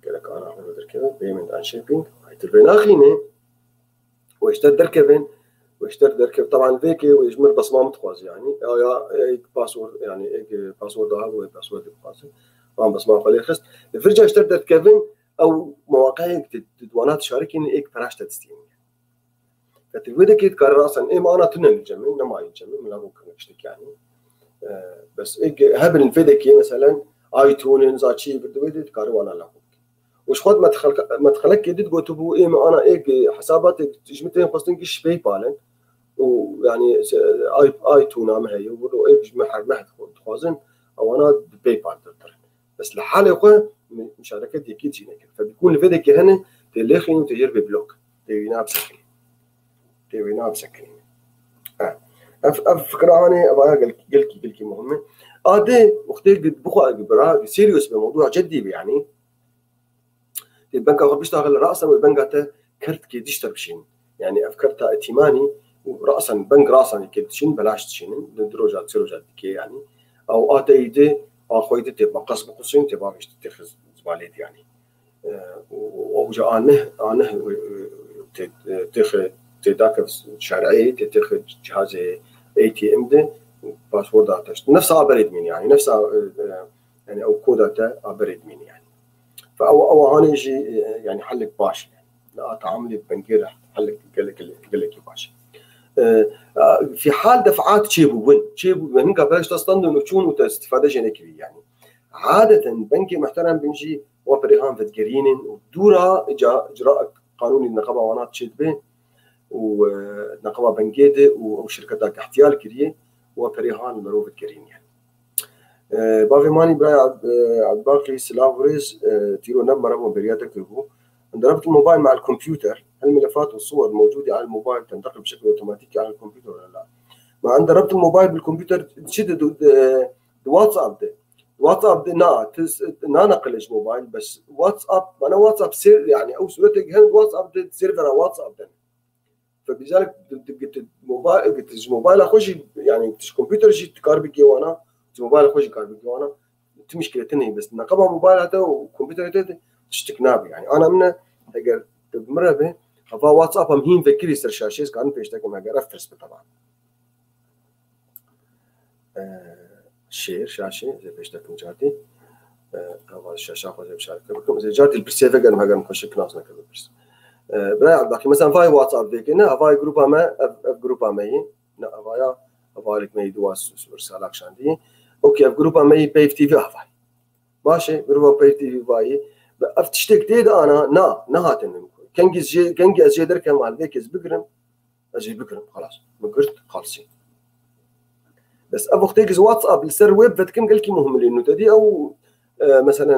كذا انا اقول كذا payment and shipping تلويناخين واشتد دركبن واشتري دركب طبعا فيكي ويجمر بصمه متخوز يعني يا باسورد يعني باسورد هذا هو باسورد القاسم طبعا بصمه قليل خست فرجع اشتري دركبن او مواقع تدوانات شاركين ايك فراش تستين فتبدا كي تقرر اصلا اي ما انا تنن الجمل ما يجمل من ابوك اشتك يعني بس ايك هبل الفيدك مثلا ايتونز اتشي بدو تقرر وانا لا وش خد ما تخلك كده تقول تبو ايه ما انا ايه حساباتك تجمتين قصدنكش باي بالن ويعني اي تو نعم هي وبرو ايه محر تخوزن او انا باي بال تقدر بس لحاله يقول مشاركه اكيد جينا فبيكون الفيديو هنا تلخين وتجرب بلوك تبينا بسكن افكر انا ابغى قلكي مهمه دي وقتي قد بخو برا سيريوس بموضوع جدي يعني البنك هو بيشتغل راسا والبنك كرت كي تشتري بشين يعني افكرتها ائتماني وراسا بنك راسا كي تشين بلاش تشين دروجات كي يعني او اتيدي اخويتي تبقى قسم قصين تبقى مش تتخذ زباليت يعني وجا انه تاخذ تداك شرعي تاخذ جهاز اي تي ام ده باسورد نفسها بريد من يعني نفسها يعني او كوداتا بريد من يعني فأو هاني يجي يعني حلك باش يعني لا تعاملي بنكير حلك قال لك باش في حال دفعات تشيبو من قبلش تصطند ونكون وتستفاد جنكبي يعني عادة بنكي محترم بنجي وبرهان فتقرينين ودورا إجراء قانوني النقابة وانا تشيد به ونقابة بنكيده وشركتها احتيال كريه وبرهان مروف تقرين يعني بافي ماني براي عبد باقي سلافريز تيرو نمبر ابو برياتك تبو ضربت الموبايل مع الكمبيوتر الملفات والصور الموجوده على الموبايل تنتقل بشكل اوتوماتيكي على الكمبيوتر ولا لا؟ ما عند ضربت الموبايل بالكمبيوتر تشد واتساب ده نا نقلش موبايل بس واتساب انا واتساب سير يعني او صورتك واتساب ده سيرفر واتساب ده فبذلك قلت موبايل اخش يعني الكمبيوتر جيت كاربيكي وانا موبايل خوش كاربيكي وانا مشكله تنهي بس نقبها موبايل هذا وكمبيوتر هذا تشتكناه يعني انا من اگر تمر به هفا واتساب هم هين فكري سر شاشيس كان بيشتكي ما اگر افرس طبعا شير شاشه زي بيشتكي جاتي هذا الشاشه خذ بشاركه بكم زي جاتي البرسيف اگر ما اگر نخش كناسنا كذا برس براي باقي مثلا فاي واتساب ديك هنا فاي جروب ما جروب ما هي لا فايا فالك ما يدواس رسالة شاندي اوكي جروب ما يبي في تي في هاي ماشي جروب بي تي في فاي افتشتك تيد انا نهاتن كنجي ازي درك مال ذيك بقرم اجي بقرم خلاص بقرت خالصين بس ابوختيك واتساب السر ويب فتكم قال لك مهم لانه تدي او مثلا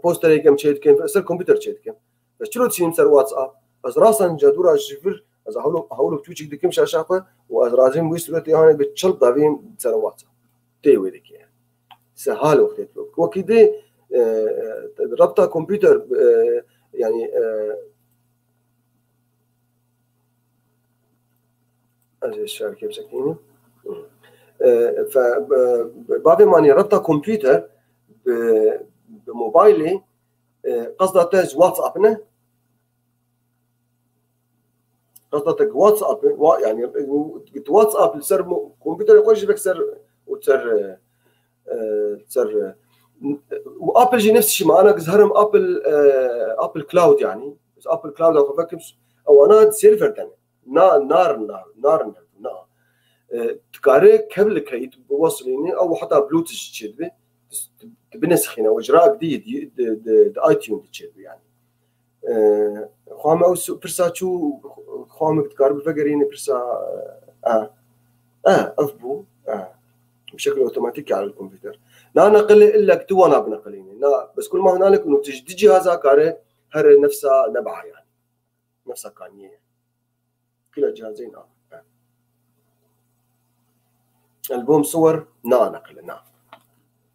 بوستر كم تشيت كم سر كمبيوتر تشيت كم بس شلون تسيم سر واتساب بس راسا جادورا جفر از هولو بتوجي دكم شاشافه وازرازم ويسرتي هاني بتشل ضابين سر واتساب تيوي ديك يعني سهال وقت وكده ربطه كمبيوتر يعني اجي الشركه بسكينه فبعد ما ربطه كمبيوتر بموبايلي قصدك واتساب نه قصدك واتساب يعني واتساب سر كمبيوتر يخش بك سر وتسر تسر وابل جي نفس الشيء معنا ظهرهم ابل كلاود يعني بس ابل كلاود او فكبس او انا سيرفر تاني نار تكاري كابل كيت بوصليني او حتى بلوتوث تشدبي بنسخينه واجراء جديد اي تيون تشدبي يعني خام او برسا شو خام تكار بفكريني برسا اضبو بشكل اوتوماتيكي على الكمبيوتر لا نقل الا كتو انا بنقليني لا بس كل ما هنالك انه تجدي جهازها كاره هر نفسها نبعه يعني نفسها كانيه كلا جهازين البوم صور نا نقل نا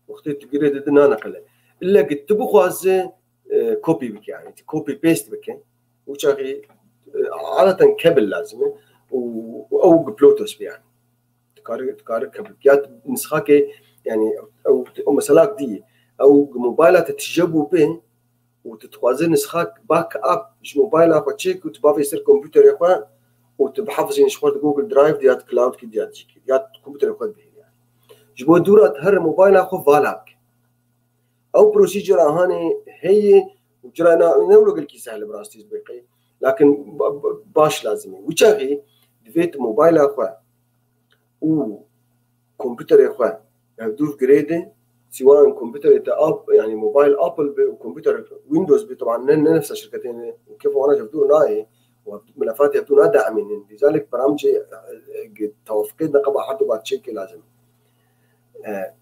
وقتي تقريد نا نقل الا كتبو خوازه كوبي بك يعني كوبي بيست بك وشاغي عادة كابل لازمه او بلوتوث يعني تكارك كابل يا نسخه يعني او مثلا دي او موبايلات تتجابوا به وتتوازن نسخه باك اب مش موبايل اخو تشيك وتبافي يصير كمبيوتر يا اخوان وتبحفظين شغل جوجل درايف ديات كلاود كي ديات جيكي ديات كمبيوتر يا اخوان به يعني جبوا دورة هر موبايل اخو فالاب او بروسيجر هاني هي وجرانا نقول لك سهل براستيز بقي لكن باش لازمي وشاغي دفيت موبايل اخو وكمبيوتر يا اخوان يبدو جريدي سواء كمبيوتر اب يعني موبايل ابل وكمبيوتر ويندوز طبعا نفس الشركتين وكيف وانا يبدو ناي وملفات يبدو داعمين لذلك برامج توافقنا قبل حد بعد شيء لازم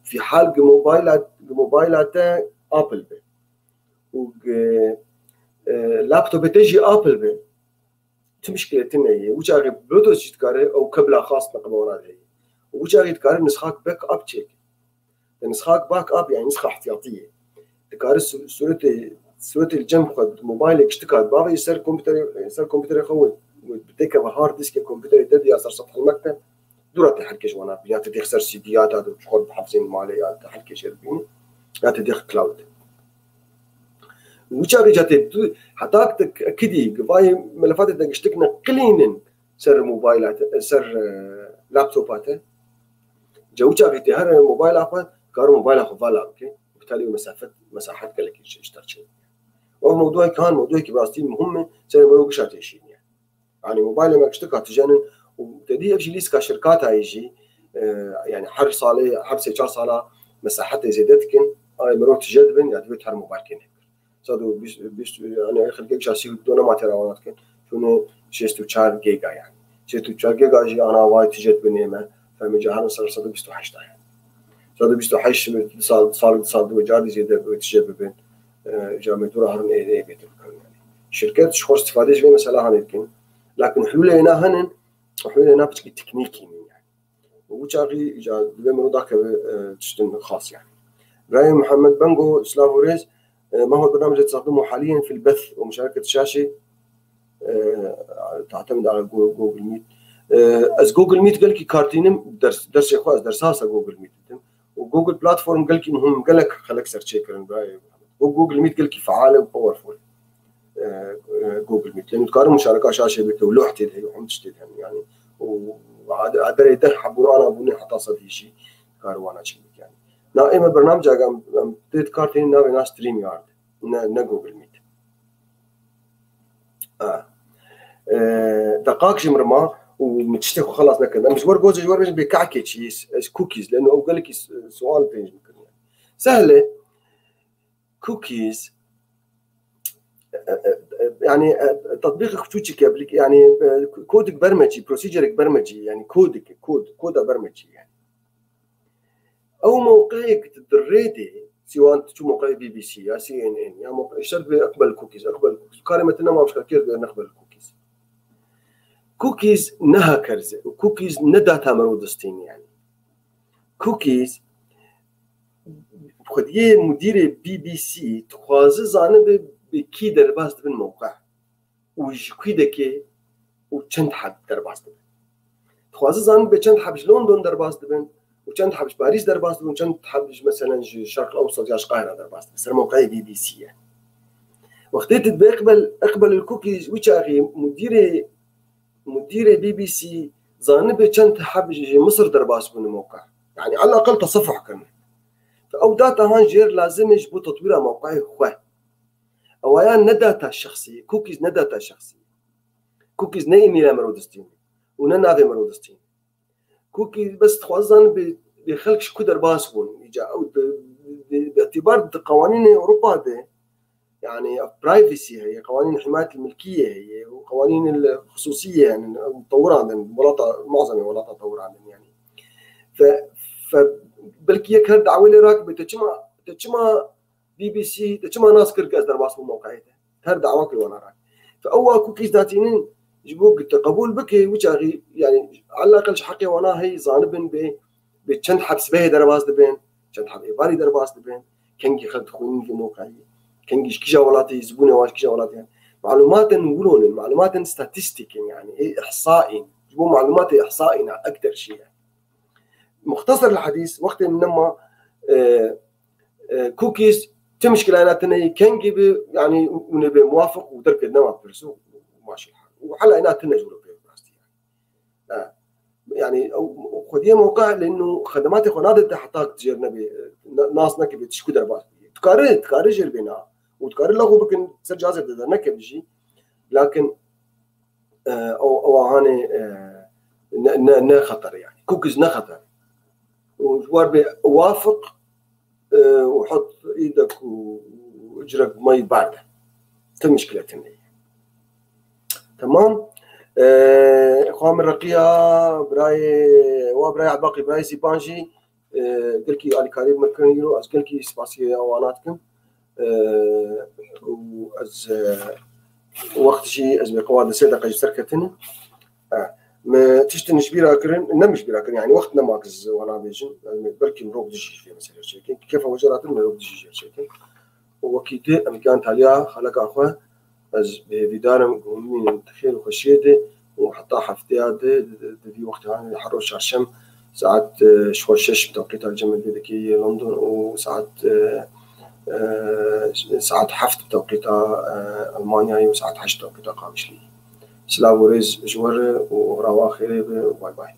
في حال موبايلات ابل و لابتوب تجي ابل به مشكلتنا هي وجاغي بلوتوث تكاري او كبله خاص نقبونا هي وجاغي تكاري نسخه باك اب تشيك نسخه باك اب يعني نسخه احتياطيه تكاري صورة الجنب خد موبايلك اشتكى بابا يصير كمبيوتر يخوي بدك هارد ديسك كمبيوتر تدي اثر سطح المكتب دورات حركه وانا بيات تدي خسر سيديات هذا شغل بحفظين ماليات حركه شربيني لا تدي كلاود وجاغي جات حتى كدي قباي ملفات بدك اشتكنا قليلا سر موبايلات سر لابتوبات جاوجاغي تهر موبايل اخو كار موبايل اخو فالا اوكي بالتالي مساحات قال لك اشترك شيء وموضوع كان موضوع كبراستي مهمه زي ما بقول شاتيشين يعني موبايل ما اشتكى تجنن وتدي اجي ليس كشركات هيجي يعني حر صالي حر سيشار صاله مساحات زيدتكن اي مروت جذبن يعني بتحر موبايل كن صادو بيش انا خلق شاسي دون ما تراونات كن شنو 64 جيجا يعني 64 جيجا جي انا وايد تجت بنيمه فمجهر صار صادو 28 يعني صادو 28 صار وجاد زياده بتجيب بين جامعه هرن اي بيت يعني شركات شخص استفاده في مثلا هنكن لكن حلولنا هن حلولنا بشكل تكنيكي يعني وجاغي جا بمرو داك تشتن خاص يعني ابراهيم محمد بانجو سلافوريز ما هو البرنامج اللي تستخدمه حاليا في البث ومشاركه الشاشه تعتمد على جوجل ميت از جوجل ميت قال لك كارتينم درس خاص درساسه جوجل ميت وجوجل بلاتفورم قال لك مهم قال لك خليك سيرش ابراهيم وجوجل ميت قال لك فعاله وباورفول جوجل ميت لانه تقارن مشاركه شاشه بك ولوحتي هي وعم تشتغل يعني وهذا يدخل حبوا انا بني حتى صدي شيء كاروانا شيء يعني نائم برنامج قام تيت كارتين ناس ستريم يارد نا جوجل ميت دقائق جمرما ومتشتك وخلاص نكد مش ورجوز جوار بيكعكي شيء كوكيز لانه قال لك سؤال بينج يعني سهله كوكيز يعني تطبيق خصوصي كابليك يعني كودك برمجي بروسيجرك برمجي يعني كود برمجي يعني او موقعك تدريدي سواء شو موقع بي بي سي يا سي ان ان يا موقع اشترك اقبل الكوكيز كلمتنا ما مش كثير نقبل كوكيز نها كرزه وكوكيز نداتا مرودستين يعني كوكيز خديه مدير بي بي سي تخوازه زانه بكي درباز دبن موقع وجكي دكي وچند حب درباز دبن تخوازه زانه بچند حبش لندن درباز دبن وچند حبش باريس درباز دبن وچند حبش مثلا الشرق الاوسط يا القاهره درباز دبن سر موقع بي بي سي يعني وقتيت اقبل الكوكيز وشاغي مدير بي بي سي زانبي كانت حاب مصر درباس من الموقع، يعني على الاقل تصفح كان او داتا هان جير لازم يجبو تطوير موقعي خواه اويا نداتا الشخصيه كوكيز نداتا الشخصيه كوكيز نيمي مرودستين وننافي مرودستين كوكيز بس تخوزن بخلقش كو درباس بون يجا او باعتبار قوانين اوروبا دي يعني برايفسي هي قوانين حمايه الملكيه هي وقوانين الخصوصيه يعني مطوره عندنا معظم الولايات مطوره عندنا يعني ف بلكي يك هاد دعوه راكبه تشما بي بي سي تشما ناس كركاز درباس بموقعيته هر دعوه كل وانا راك فاول كوكيز ذاتينين جبوك تقبول بك وجاغي يعني على الاقل حقي وانا هي زانبن بتشن حبس به درباس دبين تشن حب ايباري درباس دبين كنجي خد خوين في موقعي كنجي كيجا ولاتي زبونه واش كيجا ولاتي يعني. معلومات نقولون معلومات ستاتستيك يعني احصائي جبوا معلومات احصائي اكثر شيء يعني. مختصر الحديث وقت منما كوكيز تمشكلة أنا تني كنجي يعني ونبي موافق ودرك النوع برسو وماشي الحال وحلا أنا تنجول بيراستي يعني خديه موقع لأنه خدمات خنادق تحتاج تجير نبي ناس نكبي تشكو دربات تكاري جير بينا وتكاري له بكن سجازة ده نكبي جي لكن أو هاني نا خطر يعني كوكيز نا خطر وجوار بوافق وحط ايدك واجرك بمي بارده المشكله هي تمام. اخوان الرقيه براي عباقي براي سيبانجي قلكي على كاريب مركنيرو از قلكي سباسي اواناتكم واز وقت شي از بقواد سيدة شركتنا ما تشتن شبيرة كرن نمش بيرا كرن يعني وقتنا ماكز وانا بيجن بركي مروق دشي في مثلا شيء كيف وجرات مروق دشي شيء وكيده امكان تاليا خلق اخوه از بيدارم من تخيل وخشيته وحتى حفتيات في وقتها حروش عشم ساعات شوشش بتوقيت الجمل بيدكي لندن وساعات ساعات حفت بتوقيت المانيا وساعات حش بتوقيت قامشلي سلام ورز جوار ورواخيري باي باي.